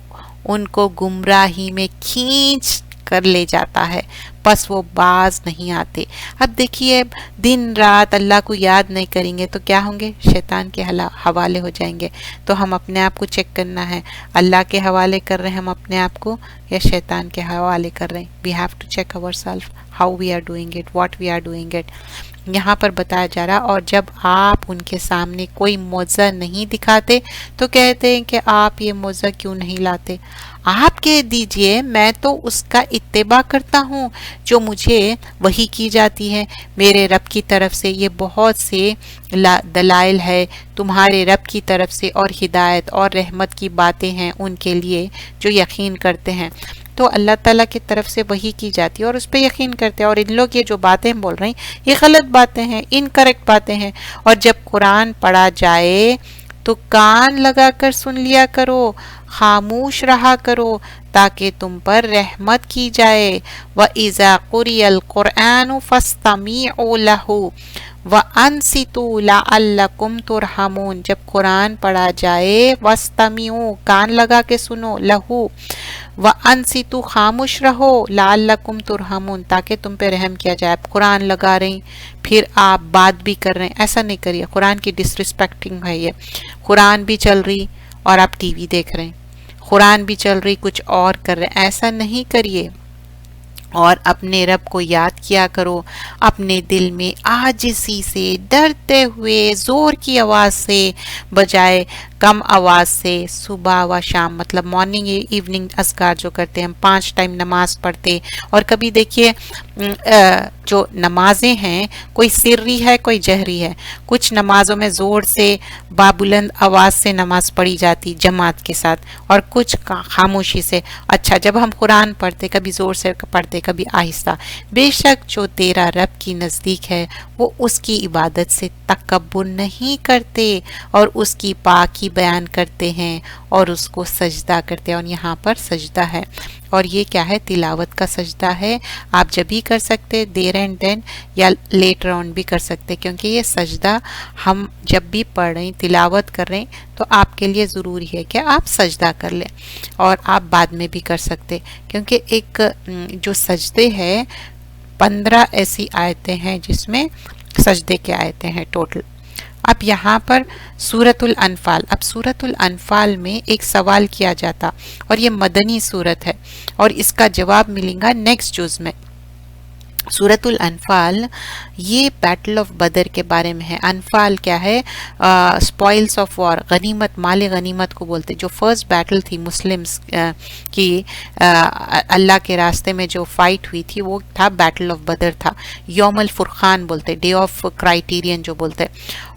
ان کو گمراہی میں کھینچ کر لے جاتا ہے، پس وہ باز نہیں آتے. اب دیکھیے دن رات اللہ کو یاد نہیں کریں گے تو کیا ہوں گے؟ شیطان کے حوالے ہو جائیں گے. تو ہم اپنے آپ کو چیک کرنا ہے، اللہ کے حوالے کر رہے ہیں ہم اپنے آپ کو یا شیطان کے حوالے کر رہے ہیں. we have to check ourselves how we are doing it, what we are doing it. یہاں پر بتایا جا رہا اور جب آپ ان کے سامنے کوئی معجزہ نہیں دکھاتے تو کہتے ہیں کہ آپ یہ معجزہ کیوں نہیں لاتے. آپ کہہ دیجئے میں تو اس کا اتباع کرتا ہوں جو مجھے وحی کی جاتی ہے میرے رب کی طرف سے. یہ بہت سے دلائل ہے تمہارے رب کی طرف سے اور ہدایت اور رحمت کی باتیں ہیں ان کے لیے جو یقین کرتے ہیں. تو اللہ تعالیٰ کی طرف سے وحی کی جاتی ہے اور اس پہ یقین کرتے ہیں. اور ان لوگ یہ جو باتیں بول رہے ہیں یہ غلط باتیں ہیں، انکریکٹ باتیں ہیں. اور جب قرآن پڑھا جائے تو کان لگا کر سن لیا کرو، خاموش رہا کرو تاکہ تم پر رحمت کی جائے. وَإِذَا قُرِئَ الْقُرْآنُ فَاسْتَمِعُوا لَهُ وَأَنصِتُوا لَعَلَّكُمْ تُرْحَمُونَ. جب قرآن پڑھا جائے وَاسْتَمِعُوا کان لگا کے سنو، لہو وَأَنصِتُوا خاموش رہو، لَعَلَّكُمْ تُرْحَمُونَ تاکہ تم پہ رحم کیا جائے. آپ قرآن لگا رہے ہیں پھر آپ بات بھی کر رہے ہیں، ایسا نہیں کریے. قرآن کی ڈس ریسپیکٹنگ ہے یہ. قرآن بھی چل رہی اور آپ ٹی وی دیکھ رہے ہیں، قرآن بھی چل رہی کچھ اور کر رہے ہیں، ایسا نہیں کریے. اور اپنے رب کو یاد کیا کرو اپنے دل میں عاجزی سے، ڈرتے ہوئے، زور کی آواز سے بجائے کم آواز سے صبح و شام، مطلب مارننگ ایوننگ اذکار جو کرتے ہیں ہم، 5 ٹائم نماز پڑھتے. اور کبھی دیکھیے جو نمازیں ہیں کوئی سری ہے کوئی جہری ہے. کچھ نمازوں میں زور سے بابلند آواز سے نماز پڑھی جاتی جماعت کے ساتھ، اور کچھ خاموشی سے. اچھا، جب ہم قرآن پڑھتے کبھی زور سے پڑھتے کبھی آہستہ. بے شک جو تیرا رب کی نزدیک ہے وہ اس کی عبادت سے تکبر نہیں کرتے اور اس کی پاکی بیان کرتے ہیں اور اس کو سجدہ کرتے ہیں. اور یہاں پر سجدہ ہے، اور یہ کیا ہے؟ تلاوت کا سجدہ ہے. آپ جب بھی کر سکتے دیر اینڈ دین یا لیٹر آن بھی کر سکتے، کیونکہ یہ سجدہ ہم جب بھی پڑھ رہے ہیں تلاوت کر رہے ہیں تو آپ کے لیے ضروری ہے کہ آپ سجدہ کر لیں، اور آپ بعد میں بھی کر سکتے، کیونکہ ایک جو سجدے ہے 15 ایسی آیتیں ہیں جس میں سجدے کے آیتیں ہیں ٹوٹل. اب یہاں پر سورۃ الانفال، اب سورۃ الانفال میں ایک سوال کیا جاتا، اور یہ مدنی سورت ہے اور اس کا جواب ملیں گا نیکسٹ جز میں. سورۃ الانفال یہ بیٹل آف بدر کے بارے میں ہے. انفال کیا ہے؟ اسپوائلز آف وار، غنیمت، مال غنیمت کو بولتے. جو فرسٹ بیٹل تھی مسلمز کی اللہ کے راستے میں جو فائٹ ہوئی تھی وہ تھا بیٹل آف بدر تھا. یوم الفرقان بولتے، ڈے آف کرائٹیرین جو بولتے.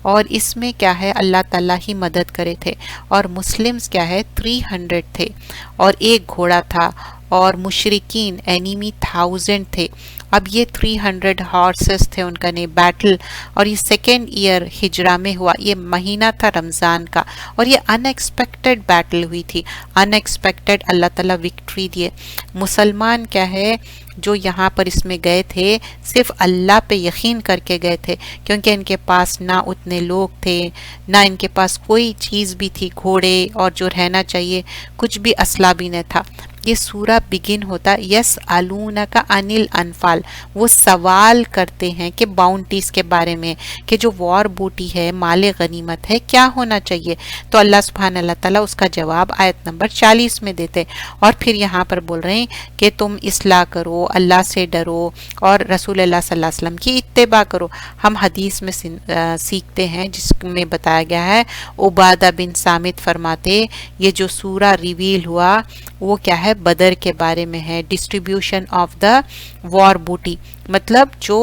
اور اس میں کیا ہے؟ اللہ تعالیٰ ہی مدد کرے تھے، اور مسلمز کیا ہے 300 تھے اور ایک گھوڑا تھا، اور مشرکین اینیمی 1000 تھے. اب یہ 300 ہارسز تھے ان کا نے بیٹل. اور یہ 2nd ایئر ہجرہ میں ہوا، یہ مہینہ تھا رمضان کا، اور یہ ان ایکسپیکٹڈ بیٹل ہوئی تھی. ان ایکسپیکٹڈ اللہ تعالیٰ وکٹری دیے. مسلمان کیا ہے جو یہاں پر اس میں گئے تھے صرف اللہ پہ یقین کر کے گئے تھے، کیونکہ ان کے پاس نہ اتنے لوگ تھے، نہ ان کے پاس کوئی چیز بھی تھی، گھوڑے اور جو رہنا چاہیے کچھ بھی اسلحہ بھی نہ تھا. یہ سورہ بگن ہوتا یسألونک عن الانفال، وہ سوال کرتے ہیں کہ باؤنٹیز کے بارے میں، کہ جو وار بوٹی ہے، مال غنیمت ہے، کیا ہونا چاہیے. تو اللہ سبحانہ اللہ تعالیٰ اس کا جواب آیت نمبر 40 میں دیتے، اور پھر یہاں پر بول رہے ہیں کہ تم اصلاح کرو، اللہ سے ڈرو اور رسول اللہ صلی اللہ علیہ وسلم کی اتباع کرو. ہم حدیث میں سیکھتے ہیں جس میں بتایا گیا ہے، عبادہ بن صامت فرماتے یہ جو سورہ ریویل ہوا وہ کیا ہے؟ بدر کے بارے میں ہے. ڈسٹریبیوشن آف دا وار بوٹی، مطلب جو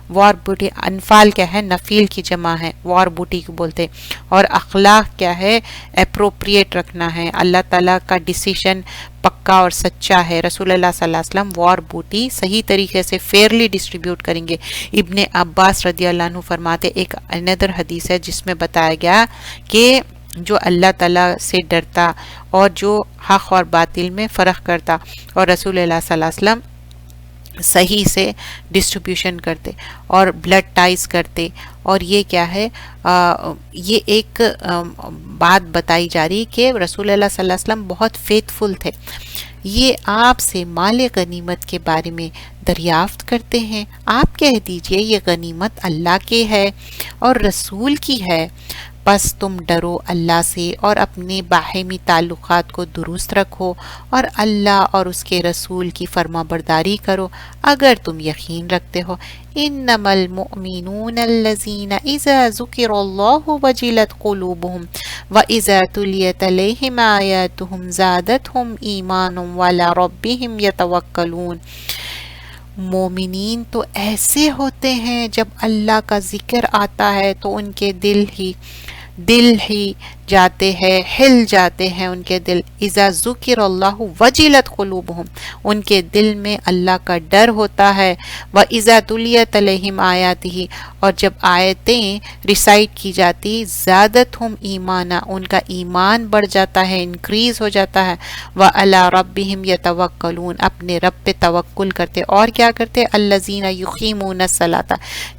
وار بوٹی، انفال کیا ہے؟ نفیل کی جمع ہے، وار بوٹی کو بولتے. اور اخلاق کیا ہے؟ اپروپریٹ رکھنا ہے. اللہ تعالیٰ کا ڈیسیشن پکا اور سچا ہے. رسول اللہ صلی اللہ علیہ وسلم وار بوٹی صحیح طریقے سے فیئرلی ڈسٹریبیوٹ کریں گے. ابن عباس رضی اللہ عنہ فرماتے، ایک اندر حدیث ہے جس میں بتایا گیا کہ جو اللہ تعالیٰ سے ڈرتا اور جو حق اور باطل میں فرق کرتا، اور رسول اللہ صلی اللہ علیہ وسلم صحیح سے ڈسٹریبیوشن کرتے اور بلڈ ٹائز کرتے. اور یہ کیا ہے؟ یہ ایک بات بتائی جا رہی کہ رسول اللہ صلی اللہ علیہ وسلم بہت فیتھفل تھے. یہ آپ سے مال غنیمت کے بارے میں دریافت کرتے ہیں، آپ کہہ دیجئے یہ غنیمت اللہ کے ہے اور رسول کی ہے، بس تم ڈرو اللہ سے اور اپنے باہمی تعلقات کو درست رکھو اور اللہ اور اس کے رسول کی فرما برداری کرو اگر تم یقین رکھتے ہو. انما المؤمنون الذین اذا ذکر اللہ وجلت قلوبہم واذا تلیت علیہم آیاتہم زادتہم ایمانا وعلی ربہم یتوکلون. مومنین تو ایسے ہوتے ہیں جب اللہ کا ذکر آتا ہے تو ان کے دل ہی جاتے ہیں، ہل جاتے ہیں ان کے دل. اذا ذکر اللہ وجلت قلوبہم، ان کے دل میں اللہ کا ڈر ہوتا ہے. واذا تلیت علیہم آیاتہ، اور جب آیتیں ریسائٹ کی جاتی، زادتہم ایمانا، ان کا ایمان بڑھ جاتا ہے، انکریز ہو جاتا ہے. وعلی ربہم یتوکلون، اپنے رب پہ توکل کرتے. اور کیا کرتے؟ الذین یقیمون الصلاۃ،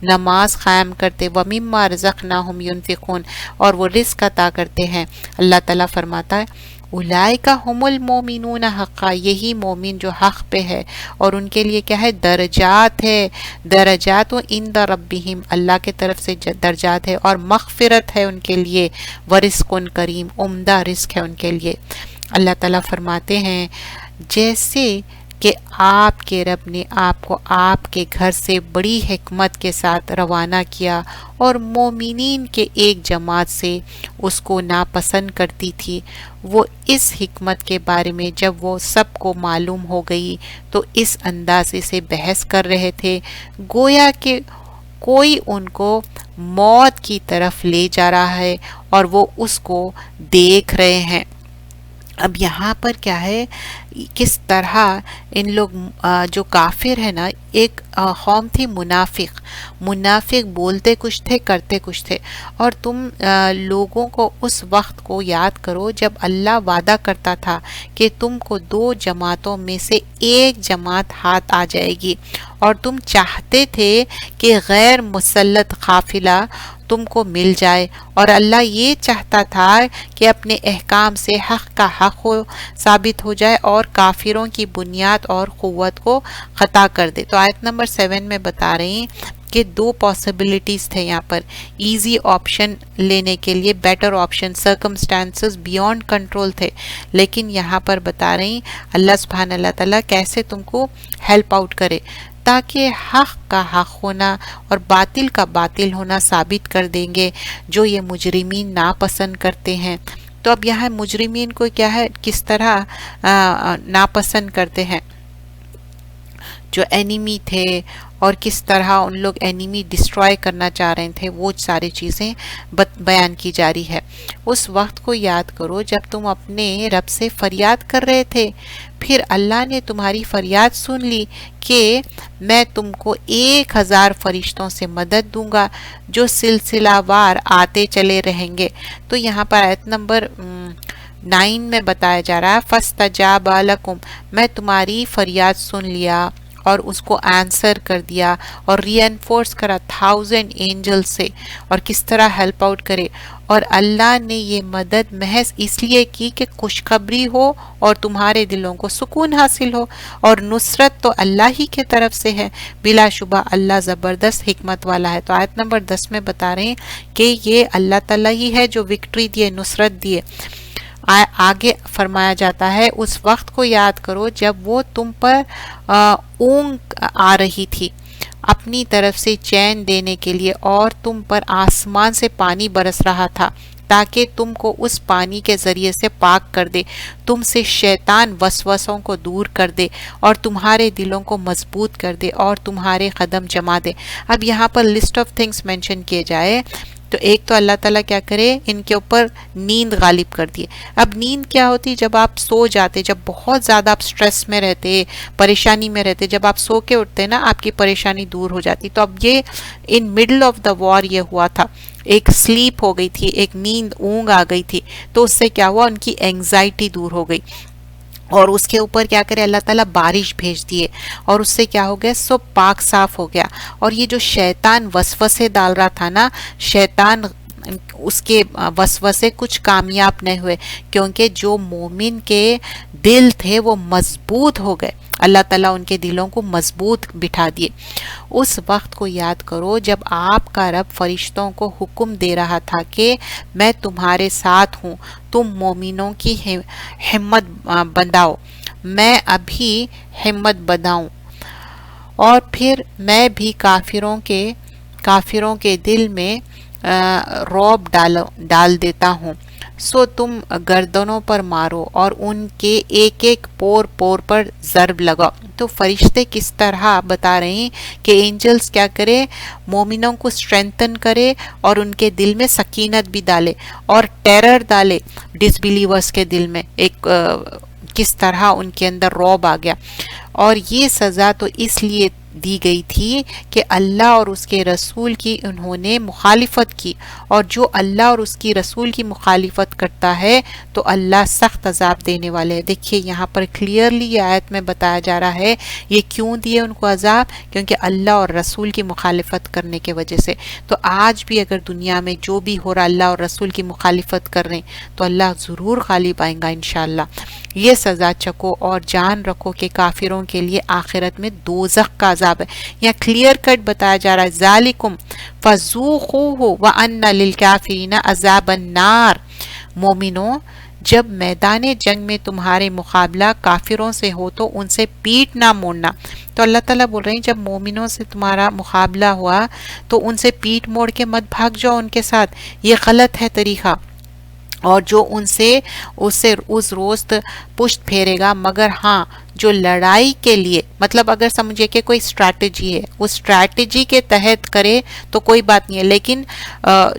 نماز قائم کرتے. ومما رزقناہم ینفقون، اور وہ رزق عطا کرتے ہیں. اللہ تعالیٰ فرماتا ہے اولئک هم المؤمنون حقا، یہی مومن جو حق پہ ہے، اور ان کے لیے کیا ہے؟ درجات ہے. درجات و عند ربہم، اللہ کے طرف سے درجات ہے، اور مغفرت ہے ان کے لیے. ورزق کریم، عمدہ رزق ہے ان کے لیے. اللہ تعالیٰ فرماتے ہیں جیسے کہ آپ کے رب نے آپ کو آپ کے گھر سے بڑی حکمت کے ساتھ روانہ کیا اور مومنین کے ایک جماعت سے اس کو ناپسند کرتی تھی. وہ اس حکمت کے بارے میں جب وہ سب کو معلوم ہو گئی تو اس اندازے سے بحث کر رہے تھے گویا کہ کوئی ان کو موت کی طرف لے جا رہا ہے اور وہ اس کو دیکھ رہے ہیں. اب یہاں پر کیا ہے کس طرح ان لوگ جو کافر ہے نا، ایک قوم تھی منافق بولتے کچھ تھے کرتے کچھ تھے. اور تم لوگوں کو اس وقت کو یاد کرو جب اللہ وعدہ کرتا تھا کہ تم کو 2 جماعتوں میں سے ایک جماعت ہاتھ آ جائے گی اور تم چاہتے تھے کہ غیر مسلط قافلہ تم کو مل جائے، اور اللہ یہ چاہتا تھا کہ اپنے احکام سے حق کا حق ثابت ہو جائے اور کافروں کی بنیاد اور قوت کو خطا کر دے. تو آیت نمبر 7 میں بتا رہی ہیں کہ 2 پاسبلٹیز تھے یہاں پر ایزی آپشن لینے کے لیے، better option, circumstances beyond control تھے، لیکن یہاں پر بتا رہی اللہ سبحانہ اللہ تعالیٰ کیسے تم کو ہیلپ آؤٹ کرے تاکہ حق کا حق ہونا اور باطل کا باطل ہونا ثابت کر دیں گے جو یہ مجرمین ناپسند کرتے ہیں. تو اب یہاں مجرمین کو کیا ہے کس طرح ناپسند کرتے ہیں، جو اینیمی تھے اور کس طرح ان لوگ اینیمی ڈسٹرائے کرنا چاہ رہے تھے، وہ ساری چیزیں بیان کی جا رہی ہے. اس وقت کو یاد کرو جب تم اپنے رب سے فریاد کر رہے تھے، پھر اللہ نے تمہاری فریاد سن لی کہ میں تم کو 1000 فرشتوں سے مدد دوں گا جو سلسلہ وار آتے چلے رہیں گے. تو یہاں پر آیت نمبر 9 میں بتایا جا رہا ہے فَاسْتَجَابَ لَكُمْ، میں تمہاری فریاد سن لیا اور اس کو آنسر کر دیا اور ری انفورس کرا 1000 اینجل سے، اور کس طرح ہیلپ آؤٹ کرے. اور اللہ نے یہ مدد محض اس لیے کی کہ خوشخبری ہو اور تمہارے دلوں کو سکون حاصل ہو، اور نصرت تو اللہ ہی کے طرف سے ہے، بلا شبہ اللہ زبردست حکمت والا ہے. تو آیت نمبر 10 میں بتا رہے ہیں کہ یہ اللہ تعالیٰ ہی ہے جو وکٹری دیے، نصرت دیے. آگے فرمایا جاتا ہے اس وقت کو یاد کرو جب وہ تم پر اونگ آ رہی تھی اپنی طرف سے چین دینے کے لیے، اور تم پر آسمان سے پانی برس رہا تھا تاکہ تم کو اس پانی کے ذریعے سے پاک کر دے، تم سے شیطان وسوسوں کو دور کر دے اور تمہارے دلوں کو مضبوط کر دے اور تمہارے قدم جما دے. اب یہاں پر لسٹ آف تھنگس مینشن کیے جائے تو ایک تو اللہ تعالیٰ کیا کرے ان کے اوپر نیند غالب کر دیے. اب نیند کیا ہوتی؟ جب آپ سو جاتے، جب بہت زیادہ آپ سٹریس میں رہتے، پریشانی میں رہتے، جب آپ سو کے اٹھتے نا آپ کی پریشانی دور ہو جاتی. تو اب یہ ان مڈل آف دا وار یہ ہوا تھا، ایک سلیپ ہو گئی تھی، ایک نیند اونگ آ گئی تھی، تو اس سے کیا ہوا ان کی اینگزائٹی دور ہو گئی. اور اس کے اوپر کیا کرے اللہ تعالیٰ بارش بھیج دیے اور اس سے کیا ہو گیا سب پاک صاف ہو گیا. اور یہ جو شیطان وسوسے ڈال رہا تھا نا، شیطان اس کے وسوسے کچھ کامیاب نہیں ہوئے کیونکہ جو مومن کے دل تھے وہ مضبوط ہو گئے، اللہ تعالیٰ ان کے دلوں کو مضبوط بٹھا دیے. اس وقت کو یاد کرو جب آپ کا رب فرشتوں کو حکم دے رہا تھا کہ میں تمہارے ساتھ ہوں، تم مومنوں کی ہمت بندھاؤ، میں ابھی ہمت بندھاؤں اور پھر میں بھی کافروں کے دل میں رعب ڈال دیتا ہوں، سو تم گردنوں پر مارو اور ان کے ایک ایک پور پر ضرب لگاؤ. تو فرشتے کس طرح بتا رہے ہیں کہ اینجلز کیا کرے، مومنوں کو سٹرینتھن کرے اور ان کے دل میں سکینت بھی ڈالے اور ٹیرر ڈالے ڈس بلیورز کے دل میں. ایک کس طرح ان کے اندر رعب آ گیا. اور یہ سزا تو اس لیے دی گئی تھی کہ اللہ اور اس کے رسول کی انہوں نے مخالفت کی، اور جو اللہ اور اس کی رسول کی مخالفت کرتا ہے تو اللہ سخت عذاب دینے والے ہیں. دیکھیے یہاں پر کلیئرلی یہ آیت میں بتایا جا رہا ہے یہ کیوں دیے ان کو عذاب، کیونکہ اللہ اور رسول کی مخالفت کرنے کے وجہ سے. تو آج بھی اگر دنیا میں جو بھی ہو رہا اللہ اور رسول کی مخالفت کر رہے ہیں تو اللہ ضرور غالب آئیں گا انشاءاللہ. یہ سزا چکو اور جان رکھو کہ کافروں کے لیے آخرت میں دوزخ کا عذاب ہے. یہاں کلیئر کٹ بتایا جا رہا ہے ذالکم فذوقوہ وان للکافرین عذاب النار. مومنوں جب میدان جنگ میں تمہارے مقابلہ کافروں سے ہو تو ان سے پیٹ نہ موڑنا. تو اللہ تعالیٰ بول رہے ہیں جب مومنوں سے تمہارا مقابلہ ہوا تو ان سے پیٹ موڑ کے مت بھاگ جاؤ ان کے ساتھ، یہ غلط ہے طریقہ. اور جو ان سے اس روز پشت پھیرے گا، مگر ہاں جو لڑائی کے لیے، مطلب اگر سمجھے کہ کوئی اسٹریٹجی ہے، اس اسٹریٹجی کے تحت کرے تو کوئی بات نہیں ہے، لیکن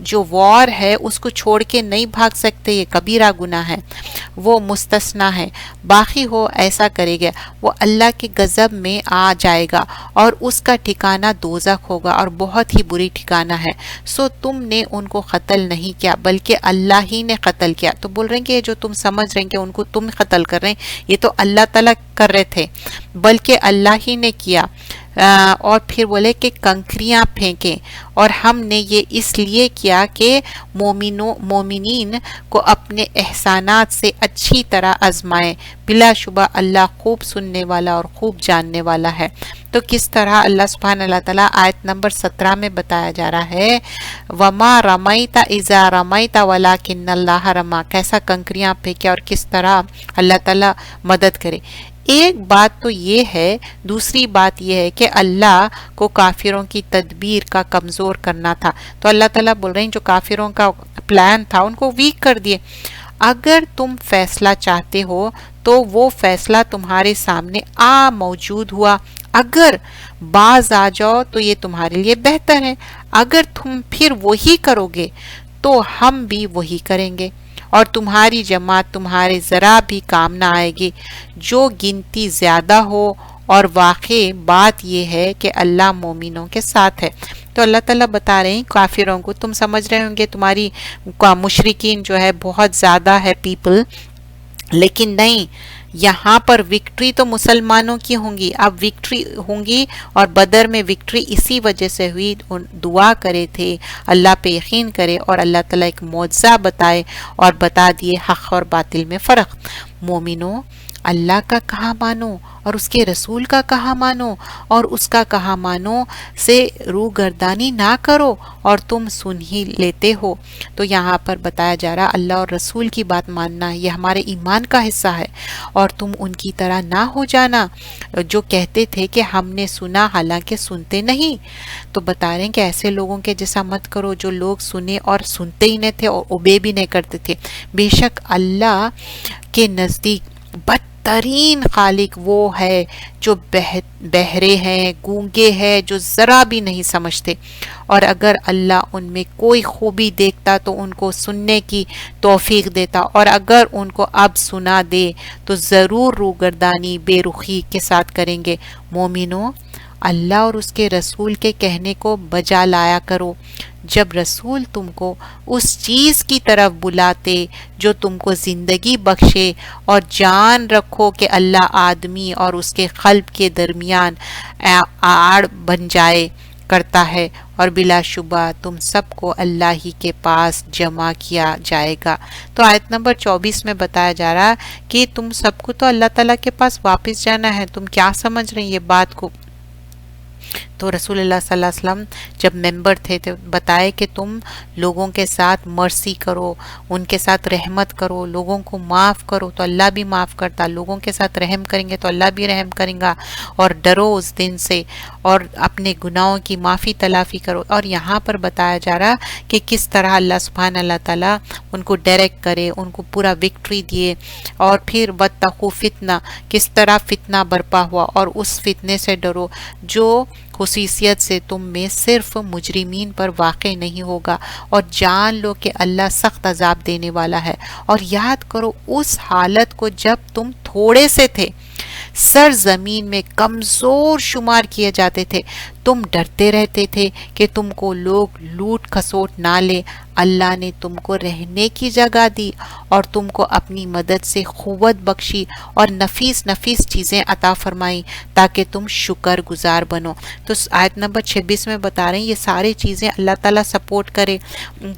جو وار ہے اس کو چھوڑ کے نہیں بھاگ سکتے، یہ کبیرہ گناہ ہے، وہ مستثنا ہے. باقی ہو ایسا کرے گا وہ اللہ کے غضب میں آ جائے گا اور اس کا ٹھکانہ دوزخ ہوگا اور بہت ہی بری ٹھکانہ ہے. سو تم نے ان کو قتل نہیں کیا بلکہ اللہ ہی نے قتل کیا. تو بول رہے ہیں کہ جو تم سمجھ رہے ہیں کہ ان کو تم قتل کر رہے ہیں، یہ تو اللہ تعالیٰ کر رہے تھے، بلکہ اللہ ہی نے کیا. اور پھر بولے کہ کنکریاں پھینکیں، اور ہم نے یہ اس لیے کیا کہ مومنین کو اپنے احسانات سے اچھی طرح آزمائے. بلا شبہ اللہ خوب سننے والا اور خوب جاننے والا ہے. تو کس طرح اللہ سبحانہ اللہ تعالیٰ آیت نمبر 17 میں بتایا جا رہا ہے وَمَا رَمَيْتَ إِذَا رَمَيْتَ وَلَكِنَّ اللَّهَ رَمَا، کیسا کنکریاں پھینکے اور کس طرح اللہ تعالیٰ مدد کرے. ایک بات تو یہ ہے، دوسری بات یہ ہے کہ اللہ کو کافروں کی تدبیر کا کمزور کرنا تھا. تو اللہ تعالیٰ بول رہے ہیں جو کافروں کا پلان تھا ان کو ویک کر دیے. اگر تم فیصلہ چاہتے ہو تو وہ فیصلہ تمہارے سامنے موجود ہوا، اگر باز آ جاؤ تو یہ تمہارے لیے بہتر ہے، اگر تم پھر وہی کرو گے تو ہم بھی وہی کریں گے اور تمہاری جماعت تمہارے ذرا بھی کام نہ آئے گی جو گنتی زیادہ ہو. اور واقع بات یہ ہے کہ اللہ مومنوں کے ساتھ ہے. تو اللہ تعالیٰ بتا رہے ہیں کافروں کو، تم سمجھ رہے ہوں گے تمہاری مشرکین جو ہے بہت زیادہ ہے پیپل، لیکن نہیں، یہاں پر وکٹری تو مسلمانوں کی ہوں گی. اب وکٹری ہوں گی، اور بدر میں وکٹری اسی وجہ سے ہوئی، دعا کرے تھے اللہ پہ یقین کرے اور اللہ تعالیٰ ایک معجزہ بتائے اور بتا دیے حق اور باطل میں فرق. مومنوں، اللہ کا کہا مانو اور اس کے رسول کا کہا مانو، اور اس کا کہا مانو سے روگردانی نہ کرو اور تم سن ہی لیتے ہو. تو یہاں پر بتایا جا رہا اللہ اور رسول کی بات ماننا یہ ہمارے ایمان کا حصہ ہے، اور تم ان کی طرح نہ ہو جانا جو کہتے تھے کہ ہم نے سنا حالانکہ سنتے نہیں. تو بتا رہے ہیں کہ ایسے لوگوں کے جیسا مت کرو جو لوگ سنے اور سنتے ہی نہیں تھے اور اوبے بھی نہیں کرتے تھے. بے شک اللہ کے نزدیک بدترین خالق وہ ہے جو بہرے ہیں، گونگے ہیں، جو ذرا بھی نہیں سمجھتے، اور اگر اللہ ان میں کوئی خوبی دیکھتا تو ان کو سننے کی توفیق دیتا، اور اگر ان کو اب سنا دے تو ضرور روگردانی بے رخی کے ساتھ کریں گے. مومنوں، اللہ اور اس کے رسول کے کہنے کو بجا لایا کرو. جب رسول تم کو اس چیز کی طرف بلاتے جو تم کو زندگی بخشے، اور جان رکھو کہ اللہ آدمی اور اس کے قلب کے درمیان آڑ بن جائے کرتا ہے، اور بلا شبہ تم سب کو اللہ ہی کے پاس جمع کیا جائے گا. تو آیت نمبر 24 میں بتایا جا رہا کہ تم سب کو تو اللہ تعالیٰ کے پاس واپس جانا ہے. تم کیا سمجھ رہے ہیں یہ بات کو؟ تو رسول اللہ صلی اللہ علیہ وسلم جب ممبر تھے تو بتائے کہ تم لوگوں کے ساتھ مرسی کرو، ان کے ساتھ رحمت کرو، لوگوں کو معاف کرو تو اللہ بھی معاف کرتا، لوگوں کے ساتھ رحم کریں گے تو اللہ بھی رحم کریں گا، اور ڈرو اس دن سے اور اپنے گناہوں کی معافی تلافی کرو. اور یہاں پر بتایا جا رہا کہ کس طرح اللہ سبحانہ اللہ تعالیٰ ان کو ڈائریکٹ کرے، ان کو پورا وکٹری دیے. اور پھر وَاتَّقُوا فتنہ، کس طرح فتنہ برپا ہوا، اور اس فتنے سے ڈرو جو خصوصیت سے تم میں صرف مجرمین پر واقع نہیں ہوگا، اور جان لو کہ اللہ سخت عذاب دینے والا ہے. اور یاد کرو اس حالت کو جب تم تھوڑے سے تھے، سرزمین میں کمزور شمار کیے جاتے تھے، تم ڈرتے رہتے تھے کہ تم کو لوگ لوٹ کھسوٹ نہ لے. اللہ نے تم کو رہنے کی جگہ دی اور تم کو اپنی مدد سے قوت بخشی اور نفیس نفیس چیزیں عطا فرمائی تاکہ تم شکر گزار بنو. تو آیت نمبر 26 میں بتا رہے ہیں یہ ساری چیزیں اللہ تعالیٰ سپورٹ کرے.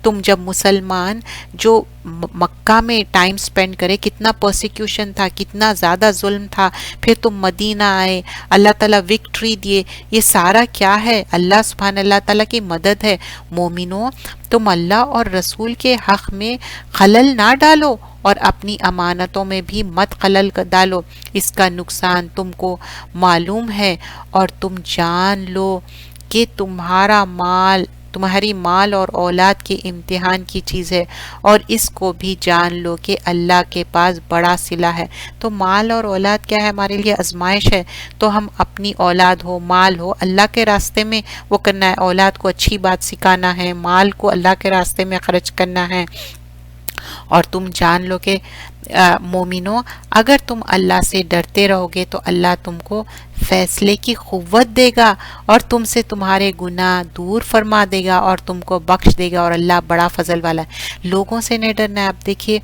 تم جب مسلمان جو مکہ میں ٹائم سپینڈ کرے، کتنا پرسیکیوشن تھا، کتنا زیادہ ظلم تھا، پھر تم مدینہ آئے، اللہ تعالیٰ وکٹری دیے، یہ سارا کیا ہے؟ اللہ سبحانہ اللہ تعالیٰ کی مدد ہے. مومنوں، تم اللہ اور رسول کے حق میں خلل نہ ڈالو اور اپنی امانتوں میں بھی مت خلل ڈالو، اس کا نقصان تم کو معلوم ہے، اور تم جان لو کہ تمہاری مال اور اولاد کے امتحان کی چیز ہے، اور اس کو بھی جان لو کہ اللہ کے پاس بڑا صلہ ہے۔ تو مال اور اولاد کیا ہے؟ ہمارے لیے آزمائش ہے، تو ہم اپنی اولاد ہو، مال ہو، اللہ کے راستے میں وہ کرنا ہے، اولاد کو اچھی بات سکھانا ہے، مال کو اللہ کے راستے میں خرچ کرنا ہے۔ اور تم جان لو کہ مومنو، اگر تم اللہ سے ڈرتے رہو گے تو اللہ تم کو فیصلے کی قوت دے گا، اور تم سے تمہارے گناہ دور فرما دے گا، اور تم کو بخش دے گا، اور اللہ بڑا فضل والا ہے۔ لوگوں سے نہیں ڈرنا ہے۔ اب دیکھیے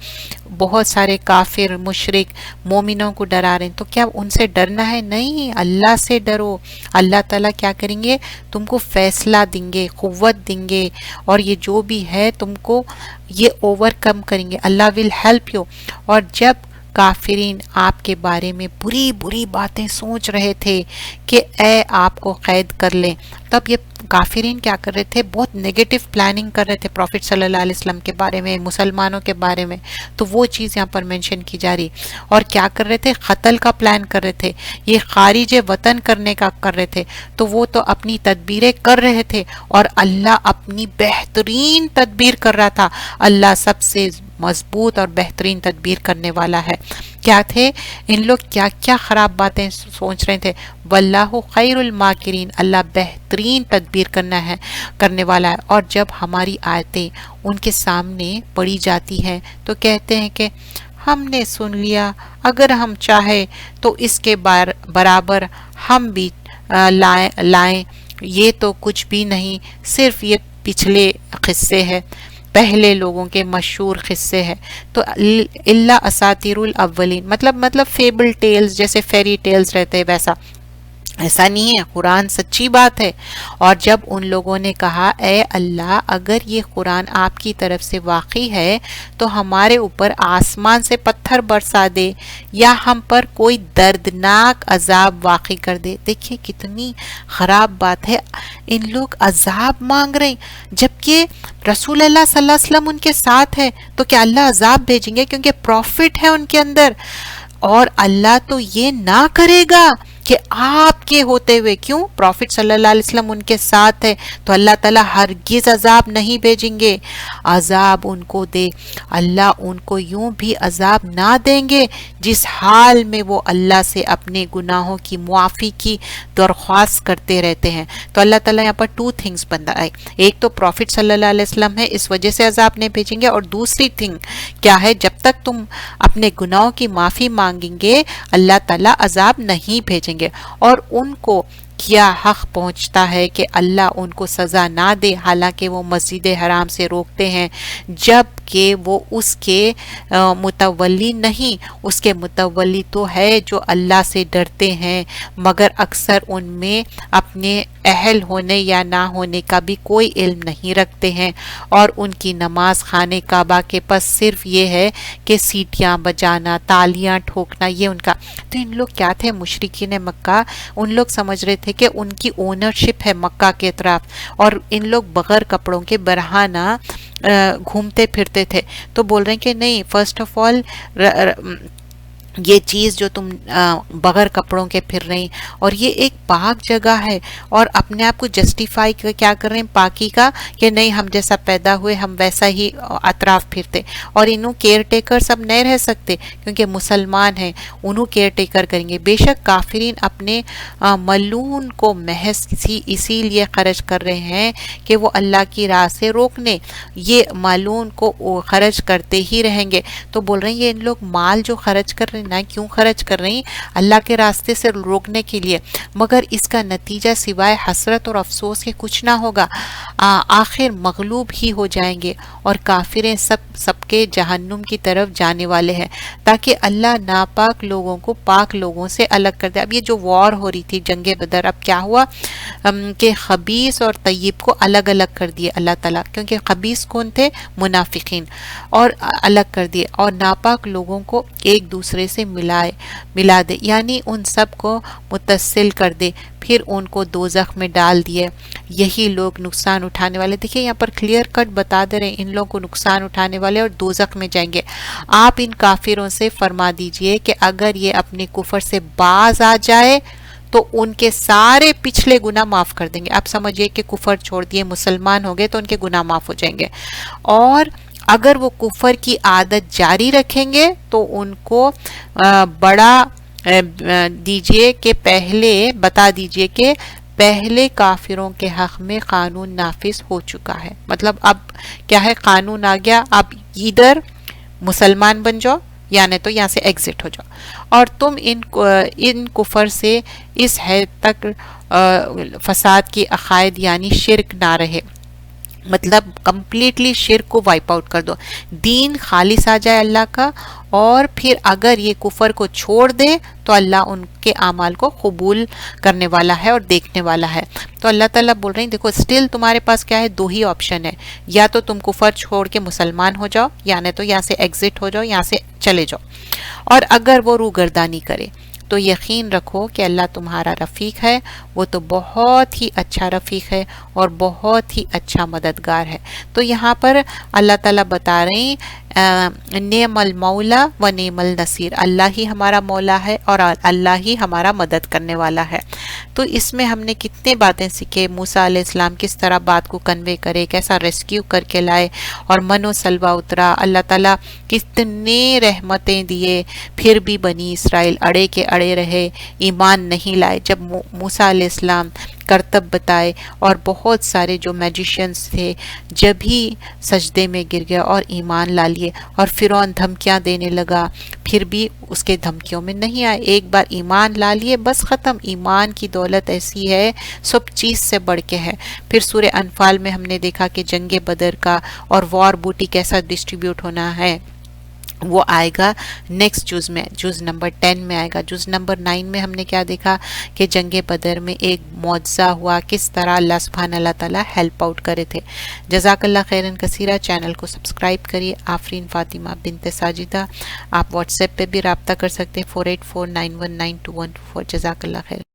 بہت سارے کافر مشرک مومنوں کو ڈرا رہے ہیں، تو کیا ان سے ڈرنا ہے؟ نہیں، اللہ سے ڈرو۔ اللہ تعالیٰ کیا کریں گے؟ تم کو فیصلہ دیں گے، قوت دیں گے، اور یہ جو بھی ہے تم کو یہ اوور کم کریں گے۔ اللہ ول ہیلپ یو۔ اور جب کافرین آپ کے بارے میں بری بری باتیں سوچ رہے تھے کہ اے آپ کو قید کر لیں، تب یہ کافرین کیا کر رہے تھے؟ بہت نیگیٹو پلاننگ کر رہے تھے پروفٹ صلی اللہ علیہ وسلم کے بارے میں، مسلمانوں کے بارے میں۔ تو وہ چیز یہاں پر مینشن کی جا رہی، اور کیا کر رہے تھے؟ قتل کا پلان کر رہے تھے، یہ خارج وطن کرنے کا کر رہے تھے۔ تو وہ تو اپنی تدبیریں کر رہے تھے، اور اللہ اپنی بہترین تدبیر کر رہا تھا۔ اللہ سب سے مضبوط اور بہترین تدبیر کرنے والا ہے۔ کیا تھے ان لوگ؟ کیا کیا خراب باتیں سوچ رہے تھے؟ واللہ خیر الماکرین، اللہ بہترین تدبیر کرنے والا ہے۔ اور جب ہماری آیتیں ان کے سامنے پڑھی جاتی ہیں تو کہتے ہیں کہ ہم نے سن لیا، اگر ہم چاہے تو اس کے برابر ہم بھی لائیں، یہ تو کچھ بھی نہیں، صرف یہ پچھلے قصے ہیں، پہلے لوگوں کے مشہور قصے ہیں۔ تو اللہ اساطیر الاولین، مطلب فیبل ٹیلز، جیسے فیری ٹیلز رہتے ویسا، ایسا نہیں ہے، قرآن سچی بات ہے۔ اور جب ان لوگوں نے کہا اے اللہ، اگر یہ قرآن آپ کی طرف سے واقعی ہے تو ہمارے اوپر آسمان سے پتھر برسا دے، یا ہم پر کوئی دردناک عذاب واقع کر دے۔ دیکھیے کتنی خراب بات ہے، ان لوگ عذاب مانگ رہے ہیں جبکہ رسول اللہ صلی اللہ علیہ وسلم ان کے ساتھ ہے، تو کیا اللہ عذاب بھیجیں گے؟ کیونکہ پروفٹ ہے ان کے اندر، اور اللہ تو یہ نہ کرے گا کہ آپ کے ہوتے ہوئے، کیوں؟ پروفٹ صلی اللہ علیہ وسلم ان کے ساتھ ہے، تو اللہ تعالیٰ ہرگز عذاب نہیں بھیجیں گے، عذاب ان کو دے۔ اللہ ان کو یوں بھی عذاب نہ دیں گے جس حال میں وہ اللہ سے اپنے گناہوں کی معافی کی درخواست کرتے رہتے ہیں۔ تو اللہ تعالیٰ یہاں پر 2 تھنگز بتائے، ایک تو پروفٹ صلی اللہ علیہ وسلم ہے، اس وجہ سے عذاب نہیں بھیجیں گے، اور دوسری تھنگ کیا ہے؟ جب تک تم اپنے گناہوں کی معافی مانگیں گے اللہ تعالیٰ عذاب نہیں بھیجیں گے۔ اور ان کو کیا حق پہنچتا ہے کہ اللہ ان کو سزا نہ دے، حالانکہ وہ مسجد حرام سے روکتے ہیں، جب کہ وہ اس کے متولی نہیں، اس کے متولی تو ہے جو اللہ سے ڈرتے ہیں، مگر اکثر ان میں اپنے اہل ہونے یا نہ ہونے کا بھی کوئی علم نہیں رکھتے ہیں، اور ان کی نماز خانے کعبہ کے پاس صرف یہ ہے کہ سیٹیاں بجانا، تالیاں ٹھوکنا، یہ ان کا۔ تو ان لوگ کیا تھے؟ مشرکین مکہ، ان لوگ سمجھ رہے تھے کہ ان کی اونرشپ ہے مکہ کے اطراف، اور ان لوگ بغیر کپڑوں کے برہنہ گھومتے پھرتے تھے۔ تو بول رہے ہیں کہ نہیں، فرسٹ آف آل یہ چیز جو تم بغیر کپڑوں کے پھر رہی، اور یہ ایک پاک جگہ ہے، اور اپنے آپ کو جسٹیفائی کیا کر رہے ہیں پاکی کا، کہ نہیں ہم جیسا پیدا ہوئے ہم ویسا ہی اطراف پھرتے، اور انہوں کیئر ٹیکر سب نہیں رہ سکتے کیونکہ مسلمان ہیں، انہوں کیئر ٹیکر کریں گے۔ بے شک کافرین اپنے ملعون کو محض اسی لیے خرچ کر رہے ہیں کہ وہ اللہ کی راہ سے روکنے، یہ ملعون کو خرچ کرتے ہی رہیں گے۔ تو بول رہے ہیں یہ ان لوگ مال جو خرچ کر رہے ہیں نہ، کیوں خرچ کر رہی؟ اللہ کے راستے سے روکنے کے لیے، مگر اس کا نتیجہ سوائے حسرت اور افسوس کے کچھ نہ ہوگا، آخر مغلوب ہی ہو جائیں گے، اور کافریں سب کے جہنم کی طرف جانے والے ہیں، تاکہ اللہ ناپاک لوگوں کو پاک لوگوں سے الگ کر دے۔ اب یہ جو وار ہو رہی تھی، جنگ بدر، اب کیا ہوا کہ خبیث اور طیب کو الگ الگ کر دیے اللہ تعالیٰ، کیونکہ خبیث کون تھے؟ منافقین، اور الگ کر دیے، اور ناپاک لوگوں کو ایک دوسرے سے ملا دے، یعنی ان سب کو متصل کر دے، پھر ان کو دوزخ میں ڈال دیے، یہی لوگ نقصان اٹھانے والے. دیکھیں یہاں پر کلیئر کٹ بتا دے رہے ہیں ان لوگوں کو نقصان اٹھانے والے اور دوزخ میں جائیں گے. آپ ان کافروں سے فرما دیجئے کہ اگر یہ اپنے کفر سے باز آ جائے تو ان کے سارے پچھلے گناہ معاف کر دیں گے. آپ سمجھئے کہ کفر چھوڑ دیے، مسلمان ہو گئے تو ان کے گناہ معاف ہو جائیں گے. اور اگر وہ کفر کی عادت جاری رکھیں گے تو ان کو بڑا دیجئے کہ بتا دیجئے کہ پہلے کافروں کے حق میں قانون نافذ ہو چکا ہے. مطلب اب کیا ہے، قانون آ گیا، اب ادھر مسلمان بن جاؤ یا نہیں تو یہاں سے ایگزٹ ہو جاؤ، اور تم ان کفر سے اس حد تک فساد کی عقائد یعنی شرک نہ رہے، مطلب کمپلیٹلی شرک کو وائپ آؤٹ کر دو، دین خالص آ جائے اللہ کا. اور پھر اگر یہ کفر کو چھوڑ دے تو اللہ ان کے اعمال کو قبول کرنے والا ہے اور دیکھنے والا ہے. تو اللہ تعالیٰ بول رہے ہیں دیکھو سٹل تمہارے پاس کیا ہے، دو ہی آپشن ہے، یا تو تم کفر چھوڑ کے مسلمان ہو جاؤ یا نہیں تو یہاں سے ایگزٹ ہو جاؤ، یہاں سے چلے جاؤ. اور اگر وہ روگردانی کرے تو یقین رکھو کہ اللہ تمہارا رفیق ہے، وہ تو بہت ہی اچھا رفیق ہے اور بہت ہی اچھا مددگار ہے. تو یہاں پر اللہ تعالیٰ بتا رہے ہیں نعم المولا و نعم النصیر، اللہ ہی ہمارا مولا ہے اور اللہ ہی ہمارا مدد کرنے والا ہے. تو اس میں ہم نے کتنے باتیں سیکھے، موسیٰ علیہ السلام کس طرح بات کو کنوے کرے، کیسا ریسکیو کر کے لائے اور من و سلوہ اترا، اللہ تعالیٰ کتنے رحمتیں دیے، پھر بھی بنی اسرائیل اڑے کے اڑے رہے، ایمان نہیں لائے. جب موسیٰ علیہ السلام کرتب بتائے اور بہت سارے جو میجیشینز تھے جب ہی سجدے میں گر گیا اور ایمان لا لیے، اور فرعون دھمکیاں دینے لگا پھر بھی اس کے دھمکیوں میں نہیں آئے، ایک بار ایمان لا لیے بس ختم. ایمان کی دولت ایسی ہے، سب چیز سے بڑھ کے ہے. پھر سورہ انفال میں ہم نے دیکھا کہ جنگ بدر کا اور وار بوٹی کیسا ڈسٹریبیوٹ ہونا ہے، وہ آئے گا نیکسٹ جز میں، جز نمبر 10 میں آئے گا. جز نمبر 9 میں ہم نے کیا دیکھا کہ جنگ بدر میں ایک معجزہ ہوا، کس طرح اللہ سبحانہ اللہ تعالیٰ ہیلپ آؤٹ کرے تھے. جزاک اللہ خیرن کثیرہ. چینل کو سبسکرائب کریے. آفرین فاطمہ بنت ساجدہ. آپ واٹس ایپ پہ بھی رابطہ کر سکتے 4849192124. جزاک اللہ خیر.